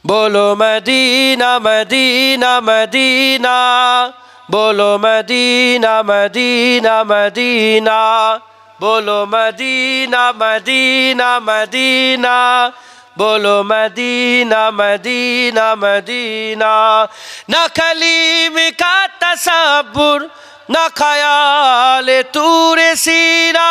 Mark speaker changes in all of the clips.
Speaker 1: बोलो Medina Medina Medina, बोलो Medina Medina Medina, बोलो मदीना मदीना मदीना, बोलो मदीना मदीना मदीना। न कलीम का तसब्बुर न ख्याल तूरे सीना,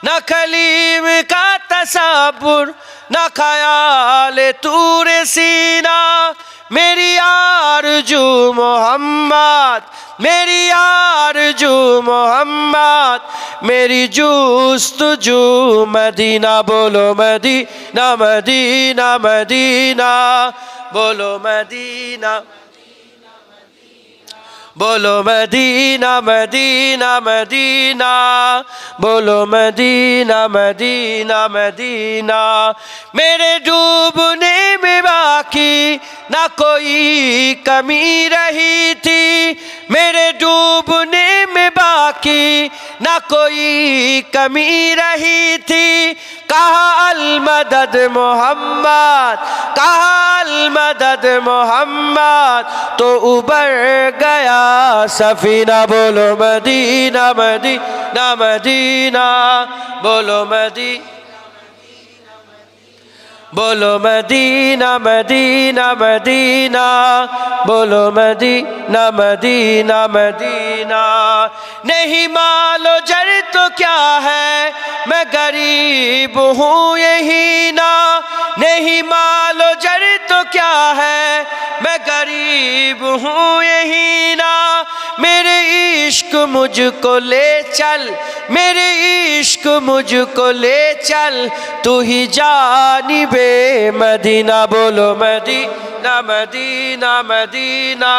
Speaker 1: न कलीम का तसब्बुर न ख्याल तूरे सीना। मेरी आरज़ू मोहम्मद, मेरी आरज़ू मोहम्मद, मेरी जुस्तजू मदीना। बोलो मदीना मदीना मदीना, बोलो मदीना, बोलो मदीना मदीना मदीना, बोलो मदीना मदीना मदीना। मेरे डूबने में बाकी ना कोई कमी रही थी, मेरे डूबने में बाकी ना कोई कमी रही थी। कहा अल मदद मोहम्मद, कहा अल मदद मोहम्मद, तो उबर गया सफीना। बोलो मदीना मदीना मदीना, बोलो मदीना, बोलो मदीना मदीना मदीना, बोलो मदीना मदीना मदीना। नहीं मालो जर तो क्या है, मैं गरीब हूँ यही ना। नहीं मालो जर तो क्या है, मैं गरीब हूँ यही ना। मेरे इश्क मुझको ले चल, मेरे इश्क मुझको ले चल, तू ही जानिबे मदीना। बोलो मदीना मदीना मदीना,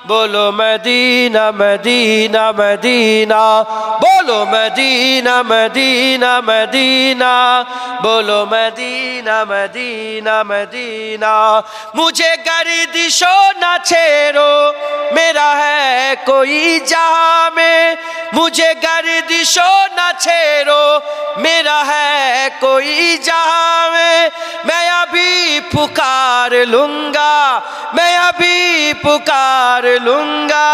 Speaker 1: बोलो मदीना मदीना मदीना, बोलो मदीना मदीना मदीना, बोलो मदीना मदीना मदीना। मुझे गर्दिशो न छेड़ो, मेरा है कोई जहां में। मुझे गर्दिशो न छेड़ो, मेरा है कोई जहां में। मैं अभी पुकार लूंगा, मैं अभी पुकार लूंगा,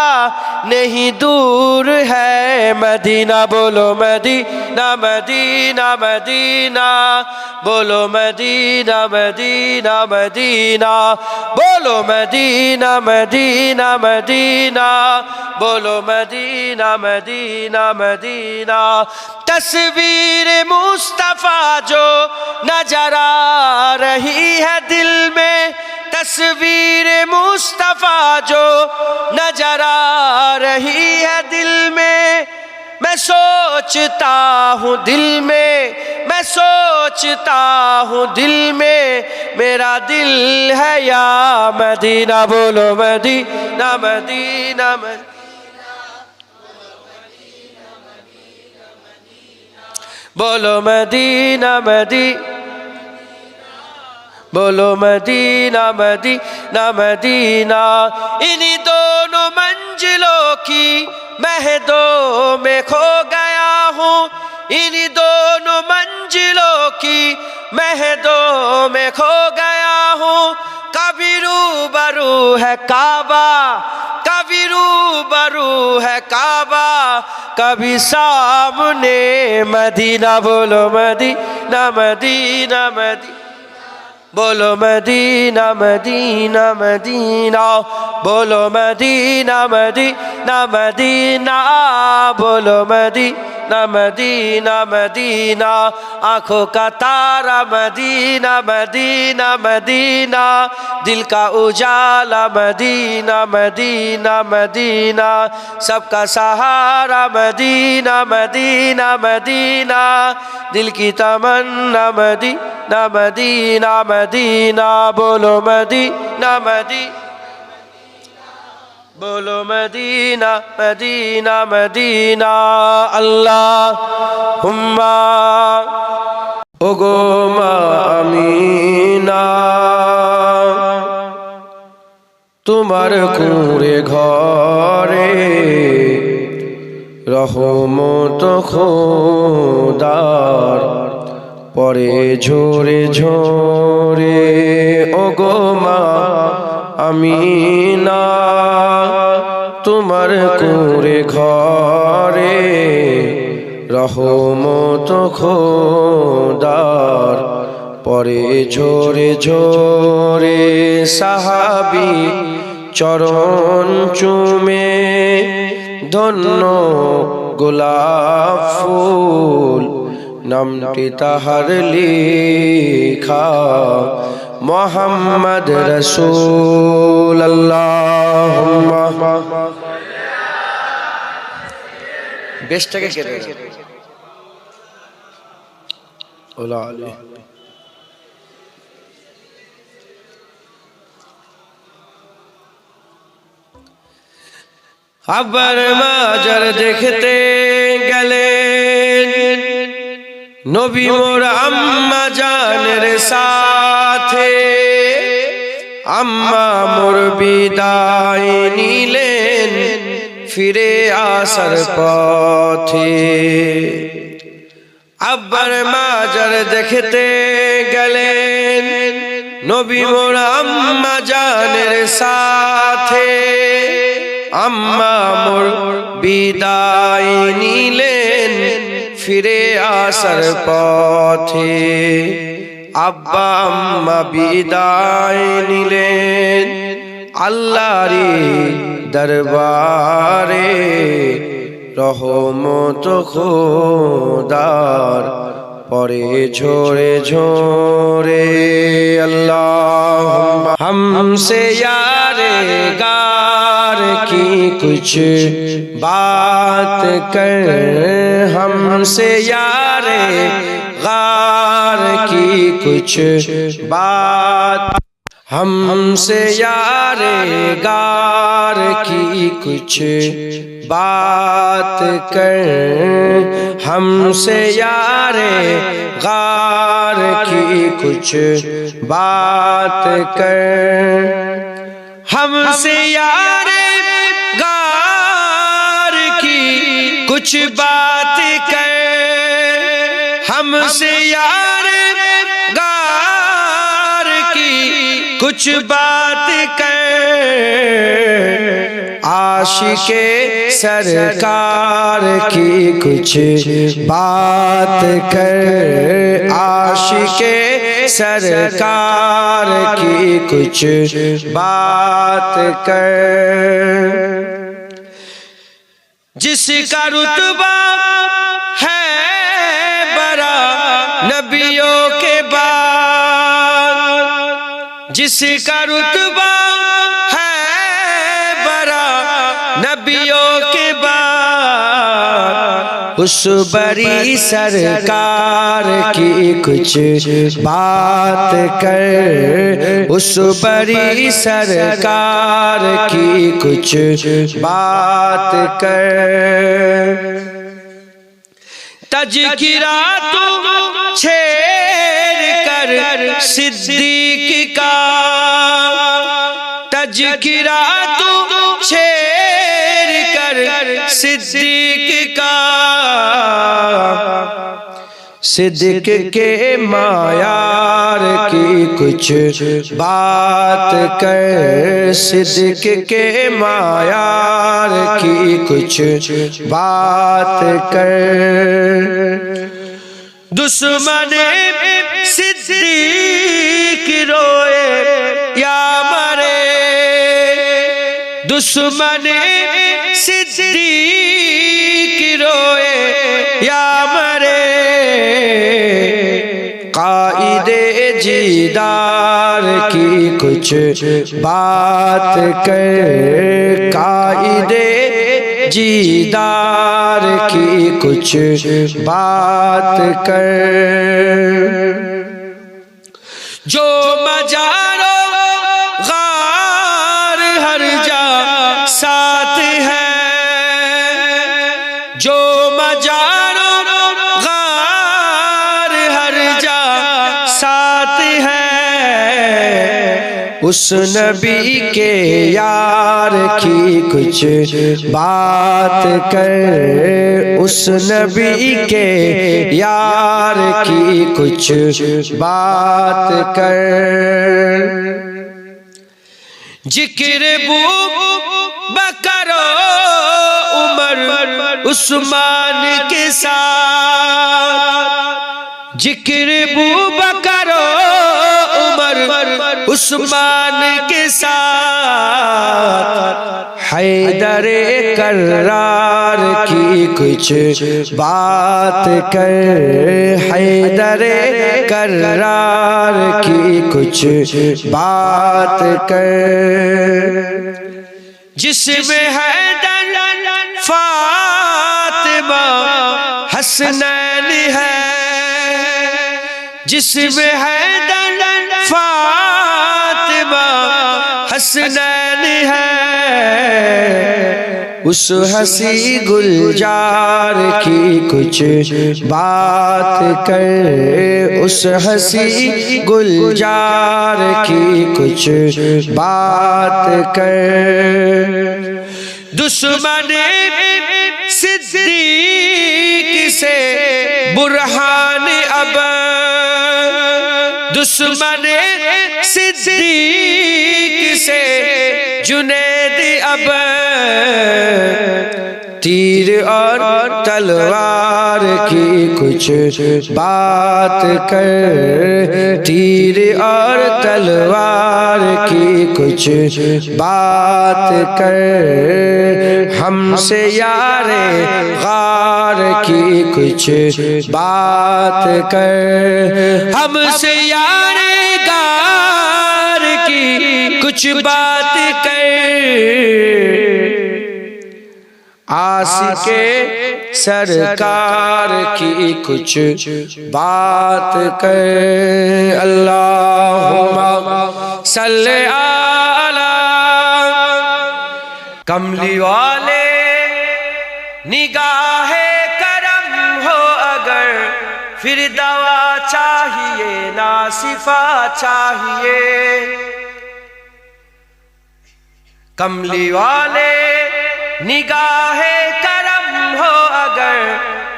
Speaker 1: नहीं दूर है मदीना। बोलो मदीना मदीना मदीना, बोलो मदीना मदीना मदीना, बोलो मदीना मदीना मदीना, बोलो मदीना मदीना मदीना। तस्वीर मुस्तफा जो नजर आ रही है दिल में, तस्वीर मुस्तफा जो नजर आ रही है दिल में। मैं सोचता हूँ दिल में, मैं सोचता हूँ दिल में, मेरा दिल है या मदीना। बोलो मदीना मदीना मदीना, बोलो मदीना मदीना, बोलो मदीना मदीना मदीना। इन्हीं दोनों मंजिलों की महदों में खो गया हूँ, इन्हीं दोनों मंजिलों की महदों में खो गया हूँ। कभी रूबरू है काबा, कभी रूबरू है काबा, कभी सामने मदीना। बोलो मदीना मदीना मदीना, बोलो मदीना मदीना मदीना, बोलो मदीना मदीना मदीना, बोलो मदीना मदीना मदीना। आँखों का तारा मदीना मदीना मदीना, दिल का उजाला मदीना मदीना मदीना, सबका सहारा मदीना मदीना मदीना, दिल की तमन्ना मदीना मदीना मदीना। बोलो मदीना मदीना, बोलो मदीना मदीना मदीना। अल्लाहुम्मा ओगो आमीना। তোমার কুঁড়ে ঘরে রহমত খোদার পরে ঝরে ঝরে ওগো মা আমিনা তোমার কুঁড়ে ঘরে রহমত খোদার পরে ঝরে ঝরে সাহাবী চরণ চুমে ধন্য গোলাপ ফুল নামটি তাহার লেখা মুহাম্মদ রাসূল আল্লাহুম্মা বেশটাকে কেটে ওলা আলী আবার মাজার দেখতে গেলেন নবী মোর আম্মা জানের সাথে আম্মা মোর বিদায় নিলেন ফিরে আসার পথে আবার মাজার দেখতে গেলেন নবী মোর আম্মা জানের সাথে আম্মা মোর বিদায় নিলেন ফিরে আসার পথে আব্বা আম্মা বিদায় নিলেন আল্লাহরি দরবারে রহমত খোদার পরে ঝরে ঝরে আল্লাহুম্মা हमसे यारे गार की कुछ बात कर हमसे यारे गार की कुछ बात हमसे यारे गार की कुछ बात कर हमसे यारे गार की कुछ बात कर हमसे यारे गार की कुछ बात कर हमसे यारे गार की कुछ बात कर आशिके सरकार की कुछ बात कर आशिके सरकार की कुछ बात कर जिसका रुतबा है बड़ा नबियों के बाद जिसका रुतबा है बड़ा नबियों के बाद उस बड़ी सरकार की कुछ बात कर उस बड़ी सरकार की कुछ बात कर तज़किरा तुम छेड़ कर सिद्दीक का तज़किरा तुम छेड़ कर सिद्दीक का सिद्दीक के मायार की कुछ बात कर सिद्दीक के मायार की कुछ बात कर दुश्मन सिद्दीक रोए या मरे दुश्मन सिद्दीक रोए या मरे कायदे जीदार की कुछ बात कर कायदे जीदार की कुछ बात कर जो मजारो गार हर जा साथ है जो मजारो गार हर जा साथ है اس نبی کے یار کی کچھ بات کر، اس نبی کے یار کی کچھ بات کر۔ ذکر ابو بکر و عمر عثمان کے ساتھ، ذکر ابو بکر و عمر عثمان کے ساتھ، حیدر کرار کی کچھ بات کر، حیدر کرار کی کچھ بات کر۔ جس میں حیدر فاطمہ حسنین ہے، جس میں حیدر فاطمہ حسنین ہے، اس ہنسی گلزار کی کچھ بات کر، اس ہنسی گلزار کی کچھ بات کر۔ دشمن صدیق سے برہان اب، دشمن صدیق سے جنید اب، تیر اور تلوار کی کچھ بات کر، تیر اور تلوار کی کچھ بات کر۔ ہم سے یار غار کی کچھ بات کر، ہم سے یار غار کی کچھ بات کر۔ عاشق سرکار کی کچھ بات کر۔ اللہم صلی علی، کملی والے نگاہ کرم ہو اگر، پھر دوا چاہیے نہ شفا چاہیے۔ کملی والے نگاہ کرم ہو اگر،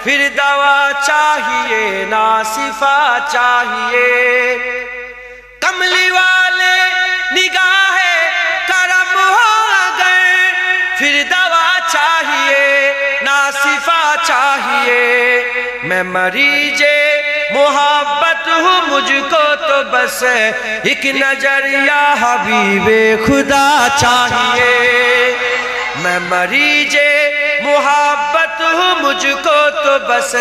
Speaker 1: پھر دوا چاہیے نہ شفا چاہیے۔ کملی والے نگاہ کرم ہو اگر، پھر دوا چاہیے نہ شفا چاہیے۔ میں مریض محبت ہوں، مجھ کو تو بس ایک نظر یا حبیب خدا چاہیے۔ میں مریض محبت ہوں، مجھ کو تو بس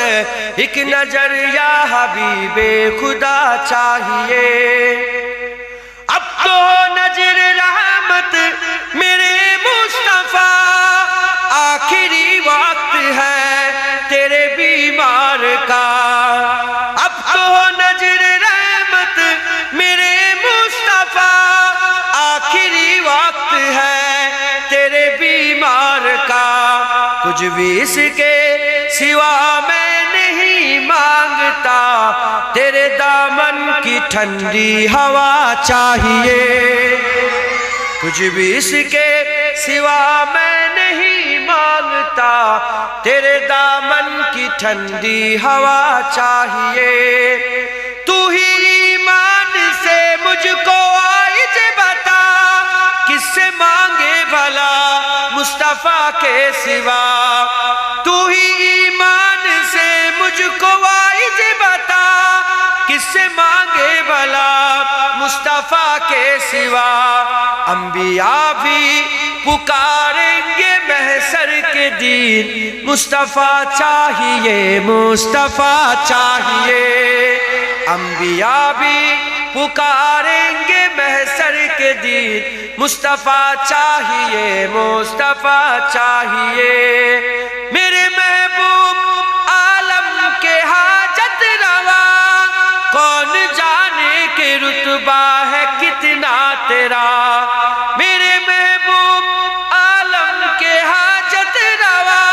Speaker 1: ایک نظر یا حبیب خدا چاہیے۔ اب تو نظر رحمت میرے مصطفیٰ، آخری وقت ہے تیرے بیمار کا۔ اب تو نظر رحمت میرے مصطفیٰ، آخری وقت ہے تیرے بیمار کا۔ کچھ بھی اس کے سوا میں نہیں مانگتا، تیرے دامن کی ٹھنڈی ہوا چاہیے۔ کچھ بھی اس کے سوا میں نہیں مانگتا، تیرے دامن کی ٹھنڈی ہوا چاہیے۔ تو ہی ایمان سے مجھ کو عائز بتا، کس سے مانگے بھلا مصطفیٰ کے سوا۔ تو ہی ایمان سے مجھ کو عائز بتا، کس سے مانگے بھلا مصطفیٰ کے سوا۔ انبیاء بھی پکاریں گے محشر کے دن، مصطفیٰ چاہیے، مصطفیٰ چاہیے۔ انبیاء بھی پکاریں گے محشر کے دن، مصطفیٰ چاہیے، مصطفیٰ چاہیے۔ میرے محبوب عالم کے حاجت روا، کون جانے کہ رتبہ ہے کتنا تیرا۔ میرے محبوب عالم کے حاجت روا،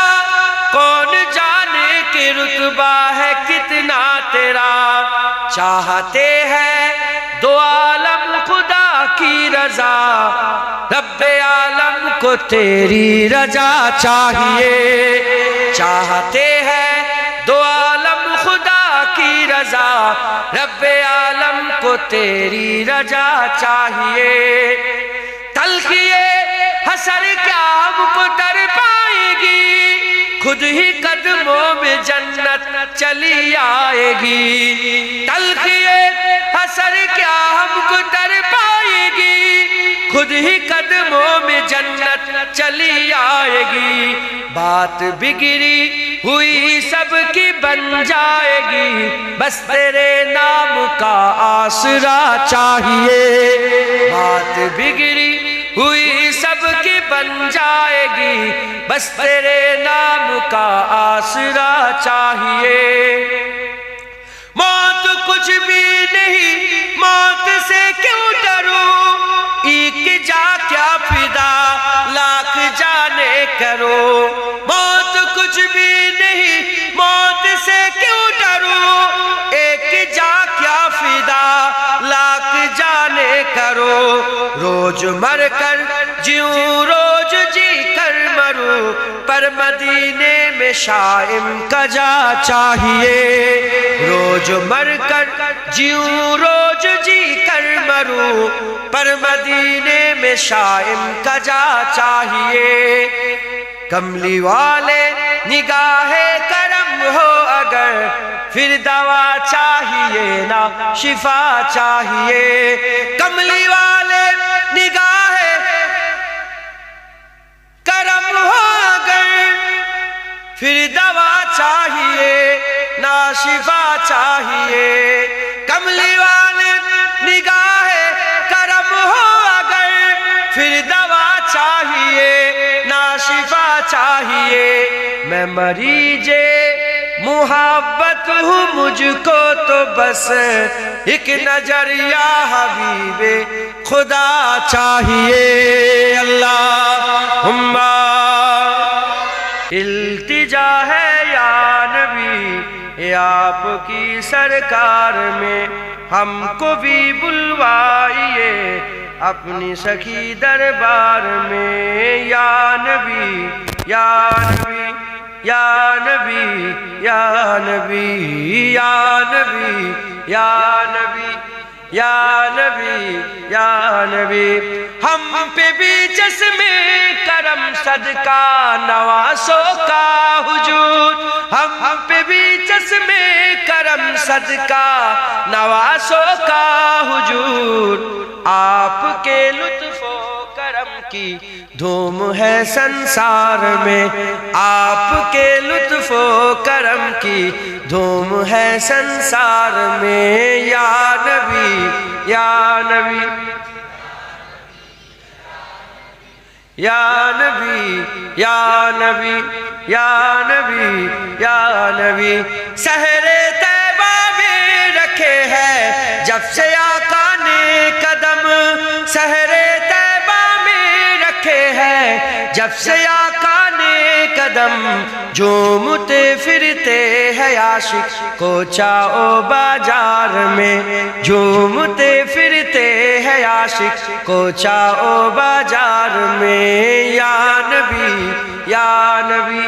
Speaker 1: کون جانے کہ رتبہ ہے کتنا تیرا۔ چاہتے ہیں دو عالم خدا کی رضا، رب عالم کو تیری رضا چاہیے، چاہتے ہیں دو عالم خدا کی رضا، رب عالم کو تیری رضا چاہیے، تلخی حسر کیا ہم کو تر پائے گی، خود ہی قدموں میں جنت چلی آئے گی، تلخی حسر کیا ہم کو تر پائے گی، خود ہی قدموں میں جنت چلی آئے گی، بات بگڑی ہوئی سب کی بن جائے گی، بس تیرے نام کا آسرا چاہیے، بات بگڑی ہوئی سب کی بن جائے گی، بس تیرے نام کا آسرا چاہیے، موت کچھ بھی نہیں، موت سے کیوں ڈروں، ایک جا کیا فدا لاکھ جانے کرو، موت کچھ بھی نہیں، موت سے کیوں ڈروں، ایک جا کیا فدا لاکھ جانے کرو، روز مر کر جیوں روز جی کر مروں، پر مدینے میں شائم کا جا چاہیے، روز مر کر جیوں روز جی کر مروں، پر مدینے میں شائم کا جا چاہیے، کملی والے نگاہ کرم ہو اگر، پھر دوا چاہیے نہ شفا چاہیے، کملی والے نگاہ کرم ہو اگر، پھر دوا چاہیے نہ شفا چاہیے، کملی والے نگاہ کرم ہو اگر، پھر دوا چاہیے نہ شفا چاہیے، میں مریض محبت ہوں، مجھ کو تو بس ایک نظر یا حبیب خدا چاہیے، اللہم التجا ہے یا نبی آپ کی سرکار میں، ہم کو بھی بلوائیے اپنی سخی دربار میں، یا نبی یا نبی یا نبی یا نبی یا نبی یا نبی یا نبی یا نبی، ہم پہ بھی چشمے کرم صدقہ نوازوں کا حضور، ہم پہ بھی چشمے کرم صدقہ نوازوں کا حضور، آپ کے لطف و کرم کی دھوم ہے سنسار میں، آپ کے لطف و کرم کی دھوم ہے سنسار میں، یا نبی یا نبی یا نبی یا نبی یا نبی یا نبی، سحر طیبہ میں رکھے ہیں جب سے آقا نے قدم، سحر طیبہ میں رکھے ہیں جب سے آقا نے قدم، جھومتے پھرتے ہیں عاشق کوچہ و بازار میں، جھومتے پھرتے ہیں عاشق کوچہ و بازار میں، یا نبی یا نبی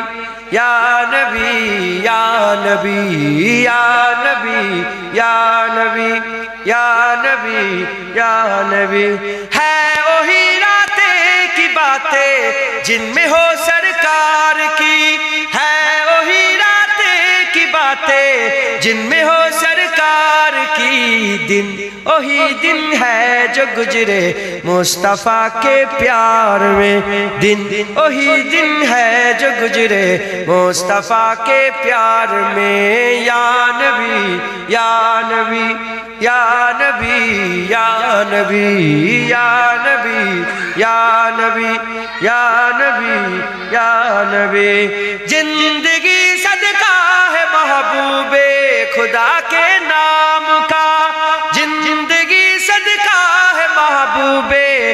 Speaker 1: یا نبی یا نبی یا نبی یا نبی یا نبی یا نبی، ہے وہی راتیں کی باتیں جن میں ہو سرکار کی، ہے وہی راتیں کی باتیں جن میں ہو سرکار کی، دن وہی دن ہے جو گزرے مصطفیٰ کے پیار میں، دن وہی دن ہے جو گزرے مصطفیٰ کے پیار میں، یا نبی یا نبی یا نبی یا نبی یا نبی یا نبی یا نبی یا نبی، زندگی صدقہ ہے محبوب خدا کے نام کا، زندگی صدقہ ہے محبوب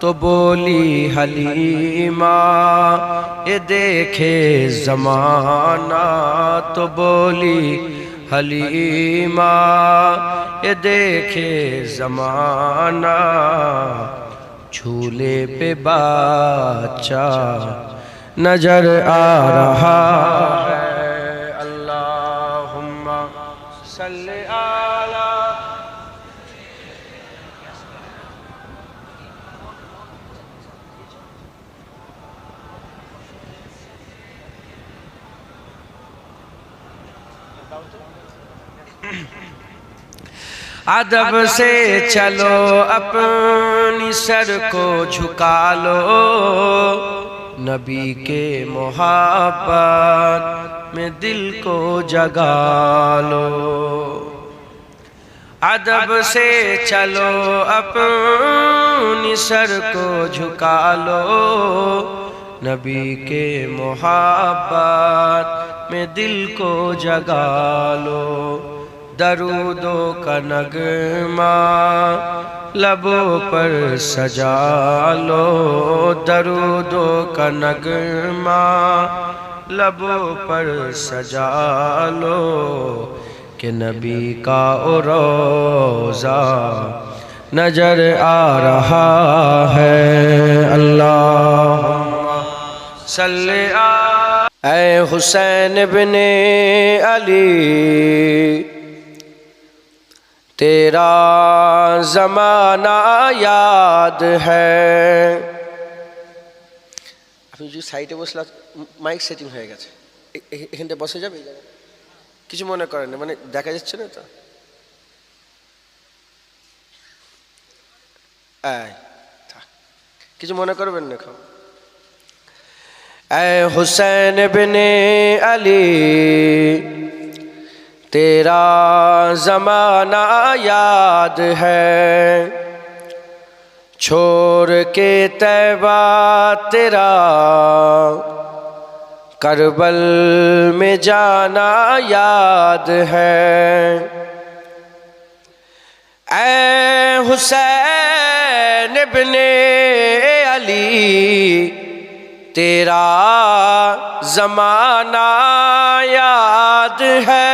Speaker 1: تو بولی حلیمہ یہ دیکھے زمانہ تو بولی حلیمہ یہ دیکھے زمانہ جھولے پہ بچہ نظر آ رہا ہے اللہم صلی علی ادب سے چلو اپنی سر کو جھکا لو نبی کے محبت میں دل کو جگا لو ادب سے چلو اپنی سر کو جھکا لو نبی کے محبت میں دل کو جگا لو درودوں کا نغمہ لبوں پر سجا لو درودوں کا نغمہ لبوں پر سجا لو کہ نبی کا روضہ نظر آ رہا ہے اللہم صلی علی اے حسین ابن علی تیرا زمانہ یاد ہے আপনি যদি সাইডে বসলে মাইক সেটিং হয়ে গেছে এখানটা বসে যাবে কিছু মনে করেন না মানে দেখা যাচ্ছে না তো কিছু মনে করবেন না খাও اے حسین ابن علی تیرا زمانہ یاد ہے چھوڑ کے طیبہ تیرا کربل میں جانا یاد ہے اے حسین ابن علی تیرا زمانہ یاد ہے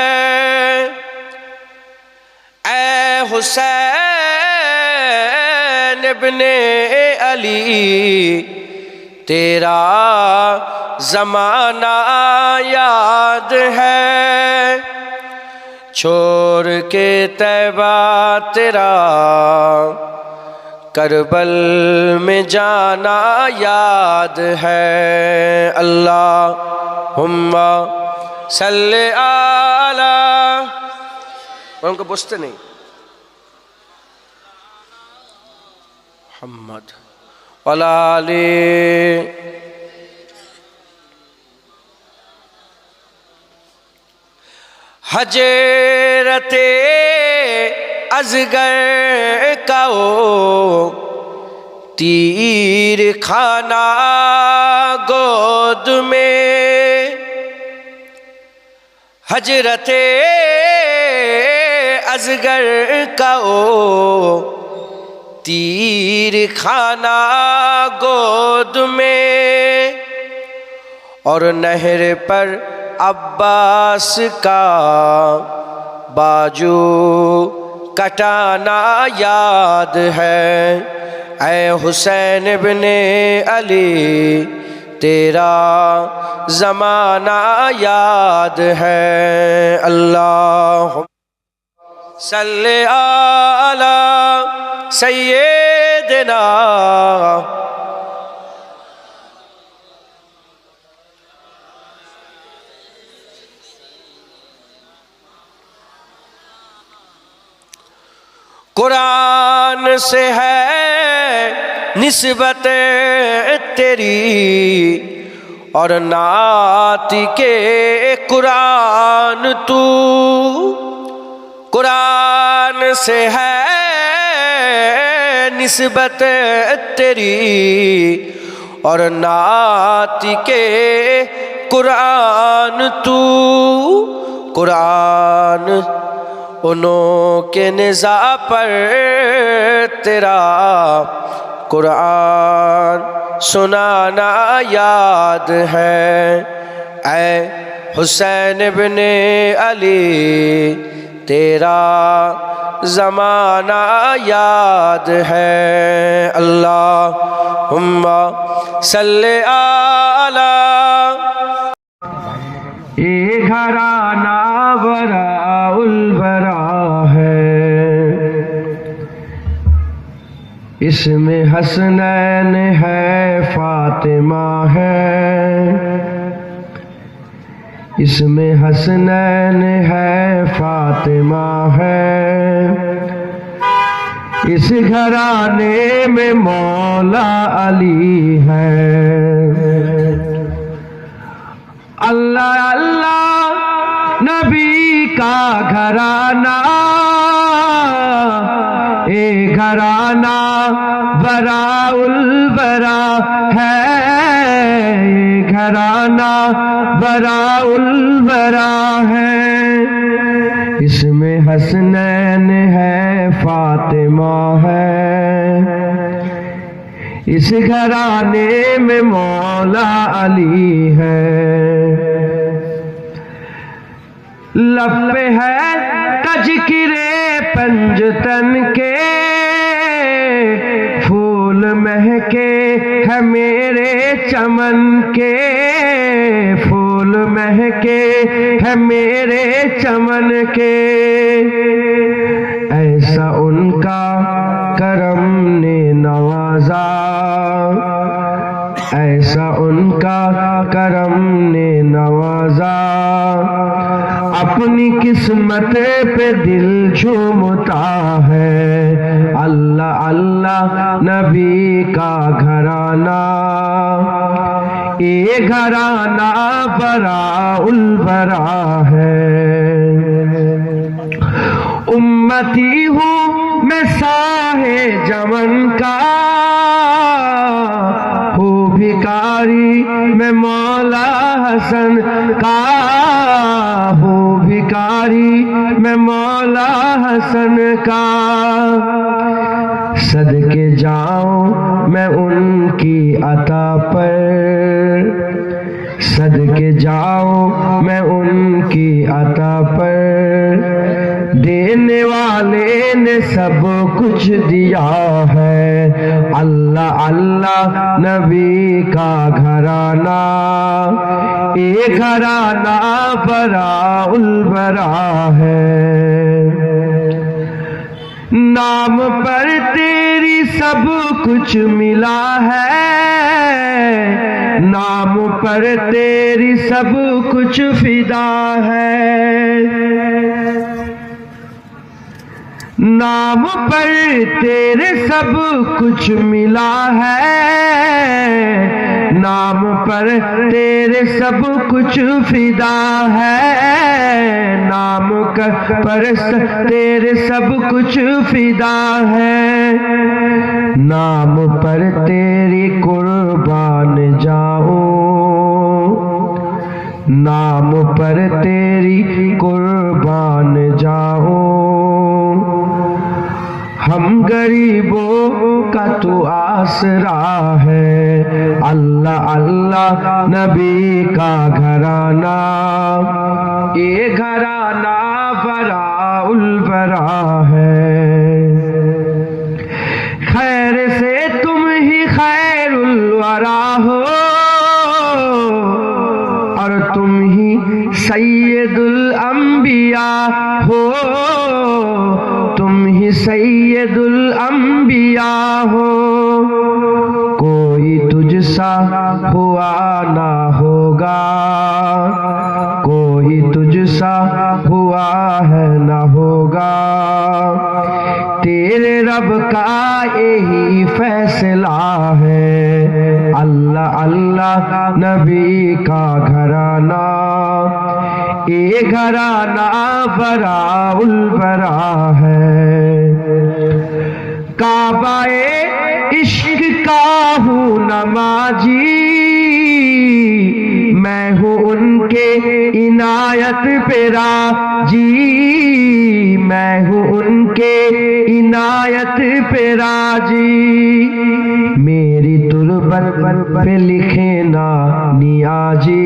Speaker 1: اے حسین ابن علی تیرا زمانہ یاد ہے چھوڑ کے طیبہ تیرا کربل میں جانا یاد ہے اللہم صلی علی اور ان کو پوچھتے نہیں محمد وعلی حجرت اصغر کا تیر کھانا گود میں حجرت اصغر کا تیر کھانا گود میں اور نہر پر عباس کا باجو کٹانا یاد ہے اے حسین ابن علی تیرا زمانہ یاد ہے اللہم صلی علی سیدنا قرآن سے ہے نسبت تیری اور نعت کے قرآن تو قرآن سے ہے نسبت تیری اور نعت کے قرآن تو قرآن انہوں کے نزاع پر تیرا قرآن سنانا یاد ہے، اے حسین ابن علی تیرا زمانہ یاد ہے۔ اللہم صلی علی، یہ گھرانہ براء البراء ہے، اس میں حسنین ہے فاطمہ ہے، اس میں حسنین ہے فاطمہ ہے، اس گھرانے میں مولا علی ہے۔ اللہ اللہ نبی کا گھرانہ، اے گھرانہ براء البراء ہے، اے گھرانہ براء البراء ہے، اس میں حسنین ہے فاطمہ ہے، اس گھرانے میں مولا علی ہے۔ لب پہ ہے تذکرے پنجتن کے، پھول مہکے ہے میرے چمن کے، پھول مہکے ہے میرے چمن کے، ایسا ان کا کرم نے نوازا، ایسا ان کا کرم نے نوازا، اپنی قسمت پہ دل جھومتا ہے۔ اللہ اللہ نبی کا گھرانہ، یہ گھرانہ براء البراء ہے۔ امتی ہوں میں ساہے جمن کا، ہو بھکاری میں مولا حسن کا، ہو بھکاری میں مولا حسن کا، صدقے جاؤں میں ان کی عطا پر، صدقے جاؤں میں ان کی عطا پر، دینے والے نے سب کچھ دیا ہے۔ اللہ اللہ نبی کا گھرانہ، یہ گھرانہ براء البراء ہے۔ نام پر تیری سب کچھ ملا ہے، نام پر تیری سب کچھ فدا ہے، نام پر تیرے سب کچھ ملا ہے، نام پر تیرے سب کچھ فدا ہے، نام پر تیرے سب کچھ فدا ہے، نام پر تیری قربان جاؤں، نام پر تیری قربان جاؤں، ہم غریبوں کا تو آسرا ہے۔ اللہ اللہ نبی کا گھرانہ، یہ گھرانہ براء البراء ہے۔ خیر سے تم ہی خیر الورا ہو، اور تم ہی سید الانبیاء ہو، تم ہی سید الانبیاء ہو، کوئی تجھ سا ہوا نہ ہوگا، کوئی تجھ سا ہوا ہے نہ ہوگا، تیرے رب کا یہی فیصلہ ہے۔ اللہ اللہ نبی کا گھرانہ، یہ گھرانہ براء البراء ہے۔ کعبہ عشق کا ہوں نمازی، میں ہوں ان کے عنایت پہ راضی، میں ہوں ان کے عنایت پہ راضی،
Speaker 2: मेरी तुरबत पे लिखे ना नियाजी,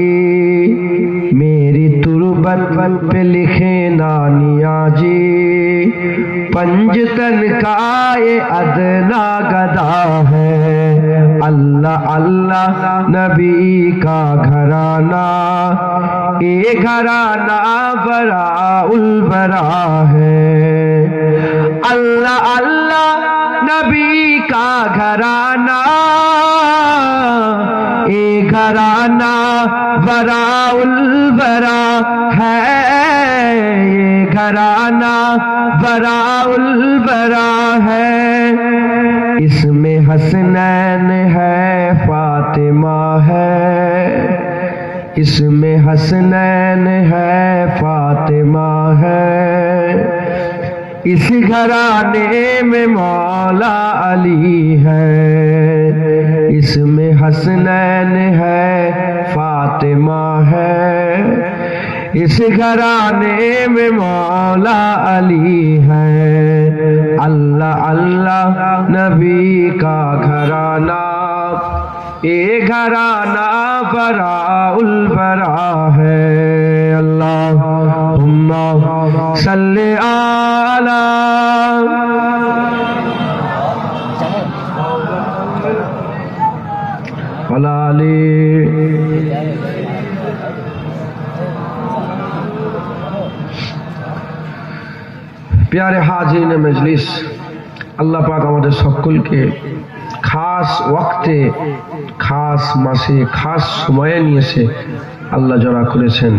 Speaker 2: मेरी तुरबत पे लिखे ना नियाजी, पंजतन का ये अदना गदा है, अल्लाह अल्लाह नबी का घराना, ये घराना बरा उल बरा है, अल्लाह अल्लाह नबी का घराना, ये घराना बरा उल बरा है, ये घराना बरा उल बरा है, इसमें हसनैन है फातिमा है, इसमें हसनैन है फातिमा है, इस घराने में मौला अली है, इसमें हसनैन है फातिमा है, इस घराने में मौला अली है, अल्लाह अल्लाह नबी का घराना, ये घराना बरा उल बरा है, अल्लाहुम्मा सल्ली आला वलाली। प्यारे हाजिरीन मजलिस, अल्लाह पाक আমাদের সকলকে খাস ওয়াক্তে, খাস মাসে, খাস সময়ে নিয়েছে আল্লাহ জড়া করেছেন,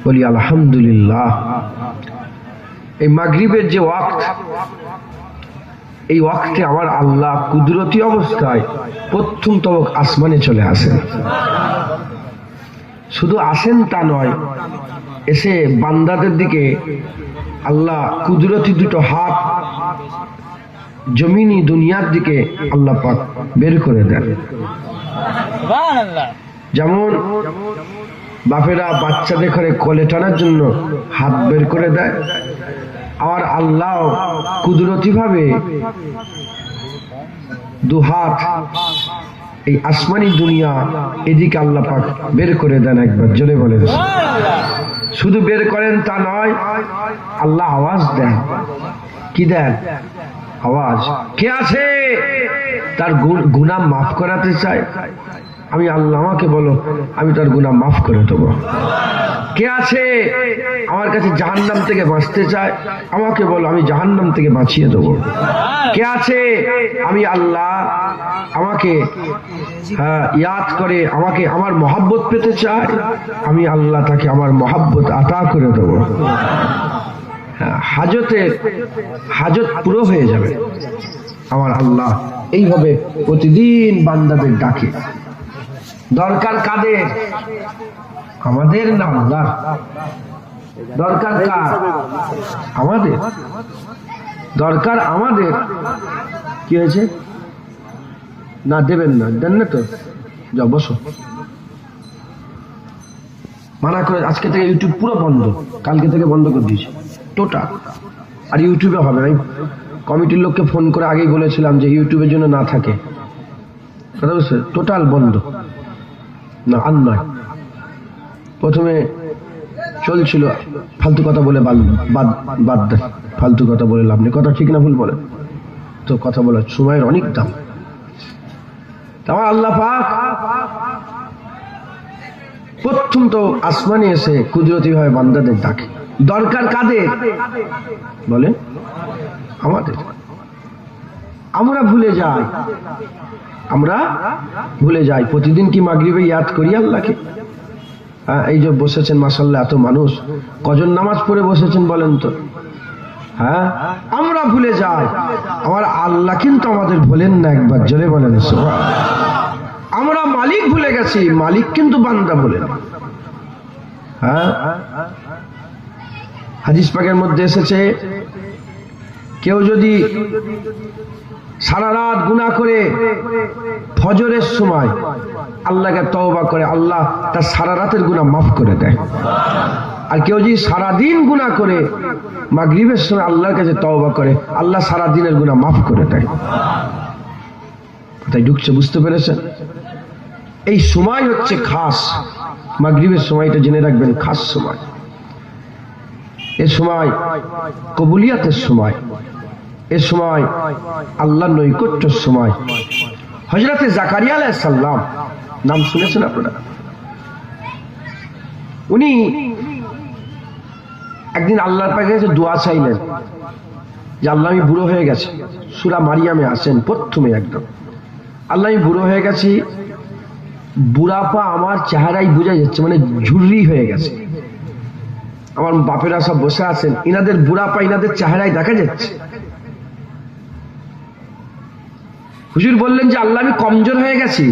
Speaker 2: বলি আলহামদুলিল্লাহ। এই মাগরিবের যে ওয়াক্ত, এই ওয়াক্তে আমার আল্লাহ কুদরতি অবস্থায় প্রথম তবক আসমানে চলে আসেন। শুধু আসেন তা নয়, এসে বান্দাদের দিকে আল্লাহ কুদরতি দুটো হাত জমিনি দুনিয়ার দিকে আল্লাহ পাক বের করে দেন। যেমন বাপেরা বাচ্চাদের ঘরে কোলে টানার জন্য হাত বের করে দেয়, আর আল্লাহ কুদরতি ভাবে দু হাত এই আসমানি দুনিয়া এদিকে আল্লাহ পাক বের করে দেন। একবার জোরে বলেন। শুধু বের করেন তা নয়, আল্লাহ আওয়াজ দেন। কি দেন? আওয়াজ। কে আছে তার গুনাহ মাফ করাতে চায়? আমি আল্লাহ, আমাকে বলো, আমি তার গুনাহ মাফ করে দেবো। কে আছে আমার কাছে জাহান্নাম থেকে বাঁচতে চায়? আমাকে বলো, আমি জাহান্নাম থেকে বাঁচিয়ে দেবো। কে আছে আমি আল্লাহ, আমাকে ইয়াদ করে আমাকে আমার মহব্বত পেতে চায়? আমি আল্লাহ তাকে আমার মহব্বত আতা করে দেবো। হাজত পুরো হয়ে যাবে। আমার আল্লাহ এইভাবে প্রতিদিন বান্দাদের ডাকে। দরকার কাদের? আমাদের না আল্লাহর? দরকার কার? আমাদের। দরকার আমাদের। কি হয়েছে? না দেবেন না, দেন না তো, যাও বসো। মানা করে আজকে থেকে ইউটিউব পুরো বন্ধ, কালকে থেকে বন্ধ করে দিয়েছে টোটাল। আর ইউটিউবে হবে না। কমিটির লোককে ফোন করে আগেই বলেছিলাম যে ইউটিউবের জন্য না থাকে, কথা বুঝছে? টোটাল বন্ধ। না আর নয়। প্রথমে চলছিল ফালতু কথা বলে বাদ দেন, ফালতু কথা বলে লাভ নেই। কথা ঠিক না ভুল বলে তো, কথা বলার সময়ের অনেক দাম। আমার আল্লাহ পাক প্রথম তো আসমানে এসে কুদরতি ভাবে বান্দাদের ডাকে। দরকার কাদের বলেন? আমাদের। আমরা ভুলে যাই, আমরা ভুলে যাই। প্রতিদিন কি মাগরিবে ইয়াদ করি আল্লাহকে? এই যে বসেছেন মাশাআল্লাহ এত মানুষ, কজন নামাজ পড়ে বসেছেন বলেন তো? হ্যাঁ, আমরা ভুলে যাই। আমার আল্লাহ কিন্তু আমাদের ভুলেন না। একবার জোরে বলেন সুবহানাল্লাহ। আমরা মালিক ভুলে গেছি, মালিক কিন্তু বান্দা ভুলে না। হ্যাঁ, হাদিস পাকের মধ্যে এসেছে, কেউ যদি সারা রাত গুনাহ করে ফজরের সময় আল্লাহকে তওবা করে, আল্লাহ তার সারা রাতের গুনাহ মাফ করে দেয়। আর কেউ যদি সারা দিন গুনাহ করে মাগরিবের সময় আল্লাহর কাছে তওবা করে, আল্লাহ সারা দিনের গুনাহ মাফ করে দেয়। তাই ঢুকছে, বুঝতে পেরেছেন? এই সময় হচ্ছে খাস, মাগরিবের সময়টা জেনে রাখবেন, খাস সময়। এ সময় কবুলিয়াতের সময়, এ সময় আল্লাহর নৈকট্যের সময়। হযরতে জাকারিয়া আলাইহিস সালাম, নাম শুনেছেন আপনারা? উনি একদিন আল্লাহর পাকে কাছে দোয়া চাইলেন যে আল্লাহ আমি বুড়ো হয়ে গেছি। সূরা মারিয়ামে আসেন প্রথমে একদম, আল্লাহ আমি বুড়ো হয়ে গেছি, বুড়াপা আমার চেহারাই বোঝা যাচ্ছে, মানে ঝুররি হয়ে গেছে। আমার বাপেরা সব বসে আছেন, ইনাদের বুড়াপা ইনাদের চেহারায় দেখা যাচ্ছে। হুজুর বললেন যে আল্লাহ আমি কমজোর হয়ে গেছি,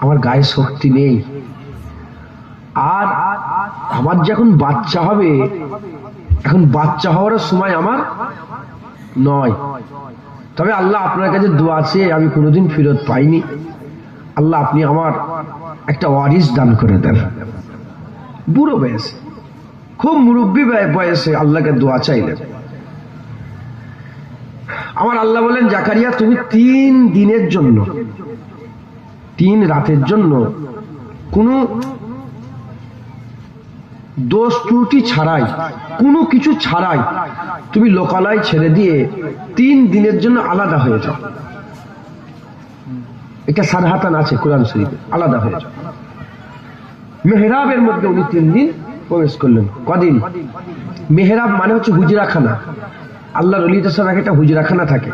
Speaker 2: আমার গায়ে শক্তি নেই, আর আমার যখন বাচ্চা হবে, এখন বাচ্চা হওয়ার সময় আমার নয়। তবে আল্লাহ আপনার কাছে দোয়া আছে, আমি কোনোদিন ফেরত পাইনি, আল্লাহ আপনি আমার একটা ওয়ারিস দান করে দেন। বুড়ো বয়সে, খুব মুরব্বী বয়সে আল্লাহকে দোয়া চাইলেন। আমার আল্লাহ বলেন, জাকারিয়া তুমি 3 দিনের জন্য, 3 রাতের জন্য কোনো দোষ ত্রুটি ছাড়াই, কোনো কিছু ছাড়াই তুমি লোকালয় ছেড়ে দিয়ে 3 দিনের জন্য আলাদা হয়ে যাও। এটা সারহাতান আছে কোরআন শরীফে, আলাদা হয়ে যাও। মেহরাবের মধ্যে উনি 3 দিন প্রবেশ করলেন। কদিন? মেহরাব মানে হচ্ছে হুজরাখানা। আল্লাহর ওলিদের সব একটা হুজরাখানা থাকে,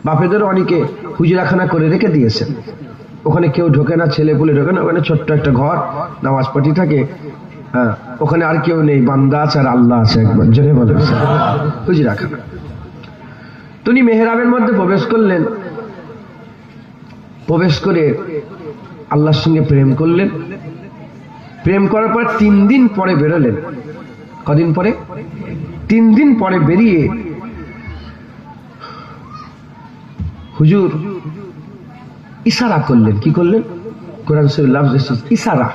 Speaker 2: বাপেদেরও অনেকে হুজরাখানা করে রেখে দিয়েছেন। ওখানে কেউ ঢোকে না, ছেলে পুলে ঢোকে না, ওখানে ছোট্ট একটা ঘর, নামাজ পাঠি থাকে। হ্যাঁ, ওখানে আর কেউ নেই, বান্দা আছে আর আল্লাহ আছে, একবার জোরে বলে হুজরাখানা। তিনি মেহরাবের মধ্যে প্রবেশ করলেন, প্রবেশ করে আল্লাহর সঙ্গে প্রেম করলেন। প্রেম করার পর 3 দিন পরে বেরোলেন। কদিন পরে? 3 দিন পরে বেরিয়ে হুজুর ইশারা করলেন। কি করলেন? কোরআন শরীফ লফজ এসেছে ইশারা।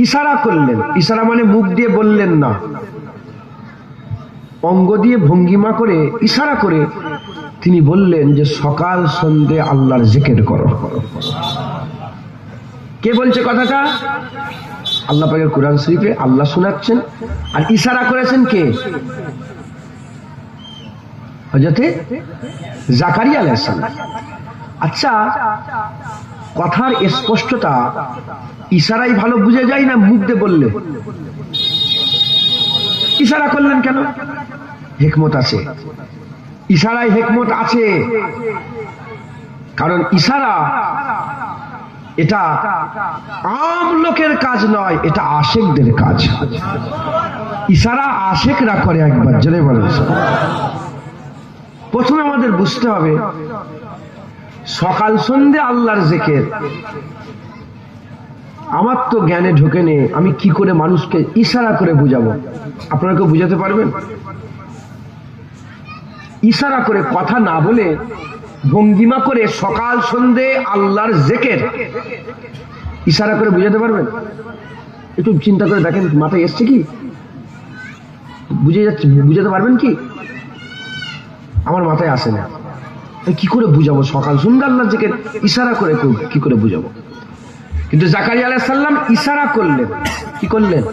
Speaker 2: ইশারা করলেন। ইশারা মানে মুখ দিয়ে বললেন না, অঙ্গ দিয়ে ভঙ্গিমা করে, ইশারা করে তিনি বললেন যে সকাল সন্ধ্যে আল্লাহর জিকির করো। কে বলছে কথাটা? আল্লাহ পাকের কোরআন শরীফে আল্লাহ শোনাচ্ছেন, আর ইশারা করেছেন কে? হযরতে জাকারিয়া আলাইহিস সালাম। আচ্ছা, কথার স্পষ্টতা ইশারাই ভালো বুঝে যায় না মুখ দিয়ে বললে? ইশারা করলেন কেন? হিকমত আছে, ইশারায় হিকমত আছে। কারণ ইশারা এটা আম লোকের কাজ নয়, এটা আশেকদের কাজ। ইশারা আশেকরা করে, একবার জেনে বলেন। প্রথমে আমাদের বুঝতে হবে সকাল সন্ধ্যে আল্লাহর জিকির। আমার তো জ্ঞানে ঢোকে নেই, আমি কি করে মানুষকে ইশারা করে বুঝাবো? আপনারা কেউ বুঝাতে পারবেন? ইশারা করে, কথা না বলে ভঙ্গিমা করে সকাল সন্ধ্যে আল্লাহর জিকির ইশারা করে বুঝাতে পারবেন? একটু চিন্তা করে দেখেন, মাথায় এসছে কি? বুঝে যাচ্ছে, বুঝাতে পারবেন কি? আমার মাথায় আসে না, কি করে বুঝাবো? সকাল সন্ধ্যা আল্লাহর জিকির ইশারা করে কি করে বুঝাবো? কিন্তু জাকারিয়া আলাইহিস সালাম ইশারা করলেন। কি করলেন?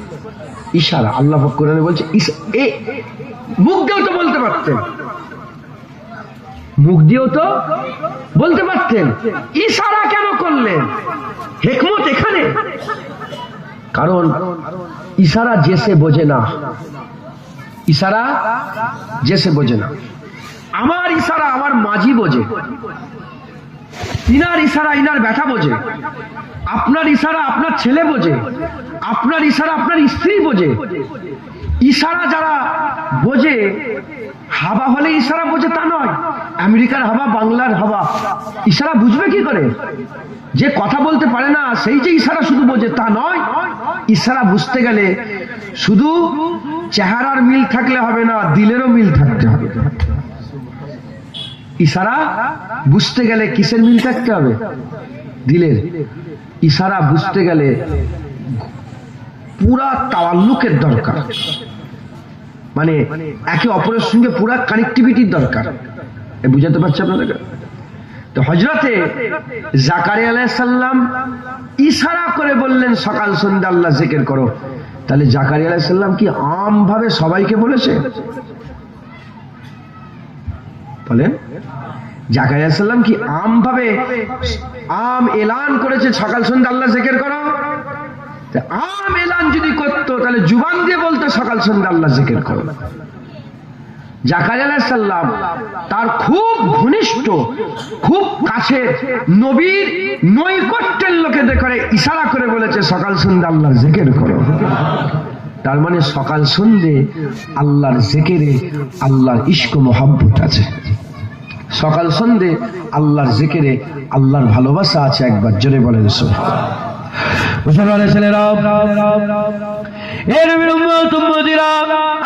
Speaker 2: ইশারা। আল্লাহ পাক কোরআনে বলছে, মুখ দিয়েও তো বলতে পারতেন, মুখ দিয়েও তো বলতে পারতেন, ইশারা কেন করলেন? হিকমত এখানে। কারণ ইশারা জেসে বোঝে না, ইশারা জেসে বোঝে না। আমার ইশারা আমার মাঝি বোঝে, ইনার ইশারা ইনার ব্যাটা বোঝে, আপনার ইশারা আপনার ছেলে বোঝে, আপনার ইশারা আপনার স্ত্রী বোঝে। ইশারা যারা বোঝে, হাওয়া হলে ইশারা বোঝে তা নয়। আমেরিকার হাওয়া, বাংলার হাওয়া ইশারা বুঝবে কি করে? যে কথা বলতে পারে না সেই যে ইশারা শুধু বোঝে তা নয়। ইশারা বুঝতে গেলে শুধু চেহারার মিল থাকলে হবে না, দিলেরও মিল থাকতে হবে। ইশারা বুঝতে গেলে কিসের মিল থাকতে হবে? দিলের। ইশারা বুঝতে গেলে পুরা তাওয়াল্লুকের দরকার, মানে একে অপরের সঙ্গে পুরা কানেক্টিভিটির দরকার। বুঝাতে পারছি আপনাদেরকে? তো হযরতে জাকারিয়া আলাইহিস সালাম ইশারা করে বললেন সকাল সন্ধ্যা আল্লাহ জিকির করো। তাহলে জাকারিয়া আলাইহিস সালাম কি আমভাবে সবাইকে বলেছে? বলেন, জাকারিয়া আলাইহিস সালাম কি আমভাবে এলান করেছে সকাল সন্ধ্যা আল্লাহ জিকির করো? আম এলান যদি করতো তাহলে জুবান দিয়ে বলতো সকাল সন্ধ্যা আল্লাহ জিকির করো। জাকারিয়া আলাইহিস সালাম তার খুব ঘনিষ্ঠ, খুব কাছে নবীর নৈকট্যের লোকেদের করে ইশারা করে বলেছে সকাল সন্ধ্যা আল্লাহর জিকির করো। তার মানে সকাল সন্ধ্যে আল্লাহর জিকিরে আল্লাহর ইশক ও মহব্বত আছে। সকাল সন্ধ্যে আল্লাহর জিকিরে আল্লাহর ভালোবাসা আছে। একবার জোরে বলেন সুবহানাল্লাহ। মুসলমানের ছেলেরা, এর নবীর উম্মত উম্মতিরা,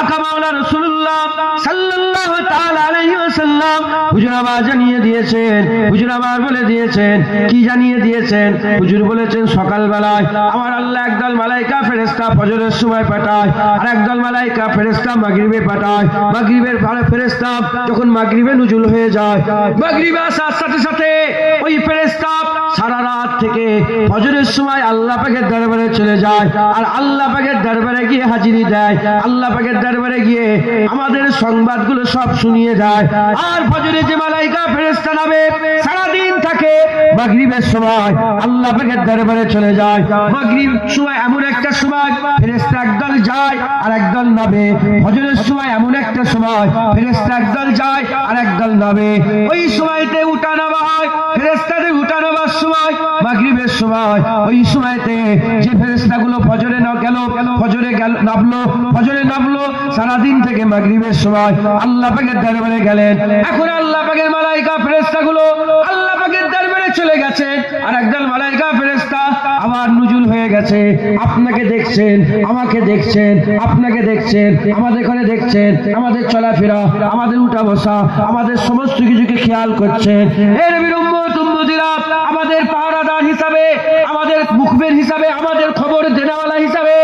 Speaker 2: আকা মাওলানা রাসূলুল্লাহ সাল্লাল্লাহু তাআলা আলাইহি ওয়াসাল্লাম হুজুর আবার জানিয়ে দিয়েছেন, হুজুর আবার বলে দিয়েছেন। কি জানিয়ে দিয়েছেন? হুজুর বলেছেন সকাল বেলায় আমার আল্লাহ একদল মালায়েকা ফেরেশতা ফজরের সময় পাঠায়, আর একদল মালায়েকা ফেরেশতা মাগরিবে পাঠায়। মাগরিবের ফেরেশতা যখন মাগরিবে নুজুল হয়ে যায়, মাগরিবে আসার সাথে সাথে ওই ফেরেশতা সারা রাত থেকে ফজরের সময় আল্লাহ পাকের দরবারে চলে যায়, আর আল্লাহ পাকের দরবারে গিয়ে হাজিরি দেয়। আল্লাহ পাকের দরবারে গিয়ে আমাদের সংবাদগুলো সব শুনিয়ে দেয়। আর ফজরে যে মালায়েকা ফেরেশতা নামে সারা দিন থাকে, মাগরিবের সময় আল্লাহ পাকের দরবারে চলে যায়। মাগরিব সময় এমন একটা সময় ফেরেশতা একদল যায় আর একদল নামে। ফজরের সময় এমন একটা সময় ফেরেশতা একদল যায় আর একদল নামে। ওই সময়তে উঠা নামা হয়, ফেরেশতাদের উঠা নামার সময় মাগরিবের সময়। ওই সময়তে যে ফেরেশতাগুলো ফজরে গেল, ফজরে নামলো সারাদিন থেকে মাগরিবের সময় আল্লাহ পাকের দরবারে গেলেন। এখন আল্লাহ পাকের মালায়েকা ফেরেশতাগুলো আল্লাহ পাকের দরবারে চলে গেছে, আর একদল মালায়েকা ফেরেশতা আবার নুজুল হয়ে গেছে। আপনাকে দেখছেন, আমাকে দেখছেন, আপনাকে দেখছেন, আমাদের ঘরে দেখছেন, আমাদের চলাফেরা, আমাদের উঠা বসা, আমাদের সমস্ত কিছুকে খেয়াল করছেন। এর নবীর উম্মত উম্মতিরা আমাদের পাহারাদার হিসাবে, আমাদের মুখবের হিসাবে, আমাদের খবর দেওয়ালা হিসাবে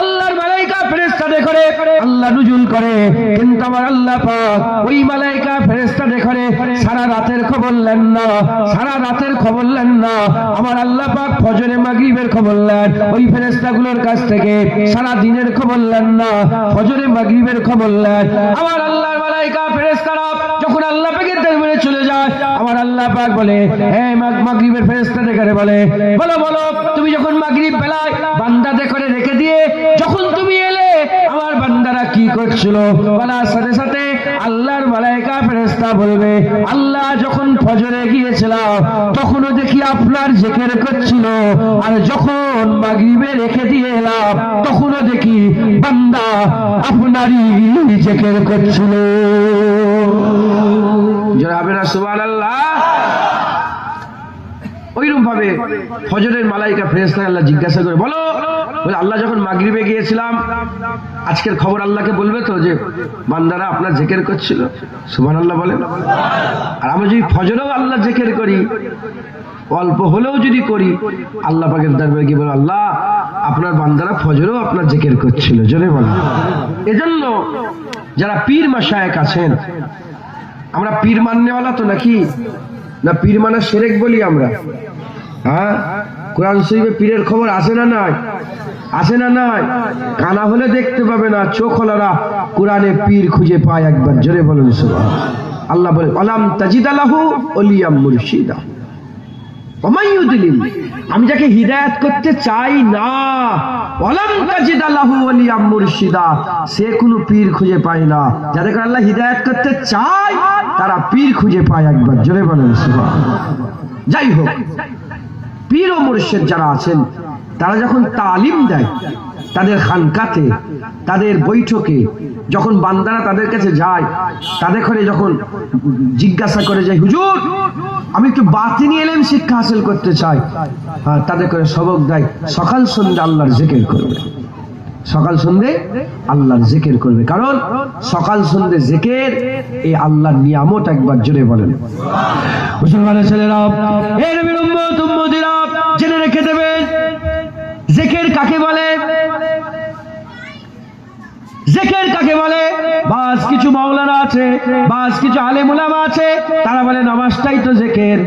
Speaker 2: আল্লাহর মালায়েকা ফেরেশতাদের করে আল্লাহ নুজুল করে। কিন্তু আমার আল্লাহ পাক ওই মালায়েকা ফেরেশতাদের করে সারা রাতের খবর নেন না, সারা রাতের খবর নেন না। আমার আল্লাহ পাক ফজরে মাগরিবের খবর নেন ওই ফেরেশতাগুলোর কাছ থেকে, সারা দিনের খবর নেন না, ফজরে মাগরিবের খবর নেন। আমার আল্লাহর মালায়েকা ফেরেশতারা যখন আল্লাহ পাকের দরবারে চলে যায়, আমার আল্লাহ পাক বলে, হে মাগরিবের ফেরেশতাদের করে বলে, বলো বলো তুমি যখন মাগরিব বেলায় বান্দাদের করে রেখে দিয়ে যখন তুমি এলে আমার বান্দারা কি করছিল? বলার সাথে সাথে আল্লাহর মালায়েকা ফেরেশতা বলবে, আল্লাহ যখন ফজরে গিয়েছিলাম তখনও দেখি আপনার জিকির করছিল, আর যখন মাগরিবে রেখে দিয়ে এলাম তখনও দেখি বান্দা আপনারই জিকির করছিল। যারা হবে না সুবহানাল্লাহ। ওইরকম ভাবে ফজরের মালায়েকা ফেরেশতা আল্লাহ জিজ্ঞাসা করে, বলো বলে আল্লাহ যখন মাগরিবে গিয়েছিলাম আজকের খবর আল্লাহকে বলবে তো যে বান্দারা আপনার জিকির করছিল? সুবহানাল্লাহ বলেন। আর আমরা যদি ফজরেও আল্লাহ জিকির করি, অল্প হলেও যদি করি, আল্লাহ পাকের দরবারে গিয়ে বলে, আল্লাহ আপনার বান্দারা ফজরেও আপনার জিকির করছিল। জোরে বলেন। এজন্য যারা পীর মাশায়েখ আছেন, আমরা পীর মাননেওয়ালা তো নাকি না? পীর মানে শিরক বলি আমরা। হ্যাঁ, কোরআন শরীফে পীরের খবর আছে না নাই? আছে না নাই? কানা হলে দেখতে পাবে না, চোখ হলারা কোরআনে পীর খুঁজে পায়। একবার জোরে বলুন সুবহানাল্লাহ। আল্লাহ বলে, আলাম তাজিদ লাহু ওলিয়াম মুরশিদা ওমাই ইউদলিল। আমি যাকে হিদায়াত করতে চাই না, আলাম তাজিদ লাহু ওলিয়াম মুরশিদা, সে কোনো পীর খুঁজে পায় না। যাদেরকে আল্লাহ হিদায়াত করতে চায় তারা পীর খুঁজে পায়। একবার জোরে বলেন সুবহানাল্লাহ। যাই হোক, পীর ও মুর্শিদ যারা আছেন তারা যখন তালিম দেয় তাদের খানকাতে, তাদের বৈঠকে, যখন বান্দারা তাদের কাছে যায়, তাদের ঘরে যখন জিজ্ঞাসা করে যে হুজুর আমি একটু বাতিনি ইলম শিক্ষা হাসিল করতে চাই, তাদের করে সবক দেয় সকাল সন্ধ্যা আল্লাহর জিকির করবে, সকাল সন্ধ্যে আল্লাহর জিকির করবে। কারণ সকাল সন্ধ্যে জিকির এই আল্লাহর নিয়ামত। একবার জোরে বলেন মুসলমানের ছেলেরা, এই নবীর উম্মত উম্মতিরা জেনে রেখে দেবেন জিকির কাকে বলে। জিকির কাকে বলে? বাস কিছু মাওলানা আছে, বাস কিছু আলেম উলামা আছে, তারা বলে নামাজটাই তো জিকির।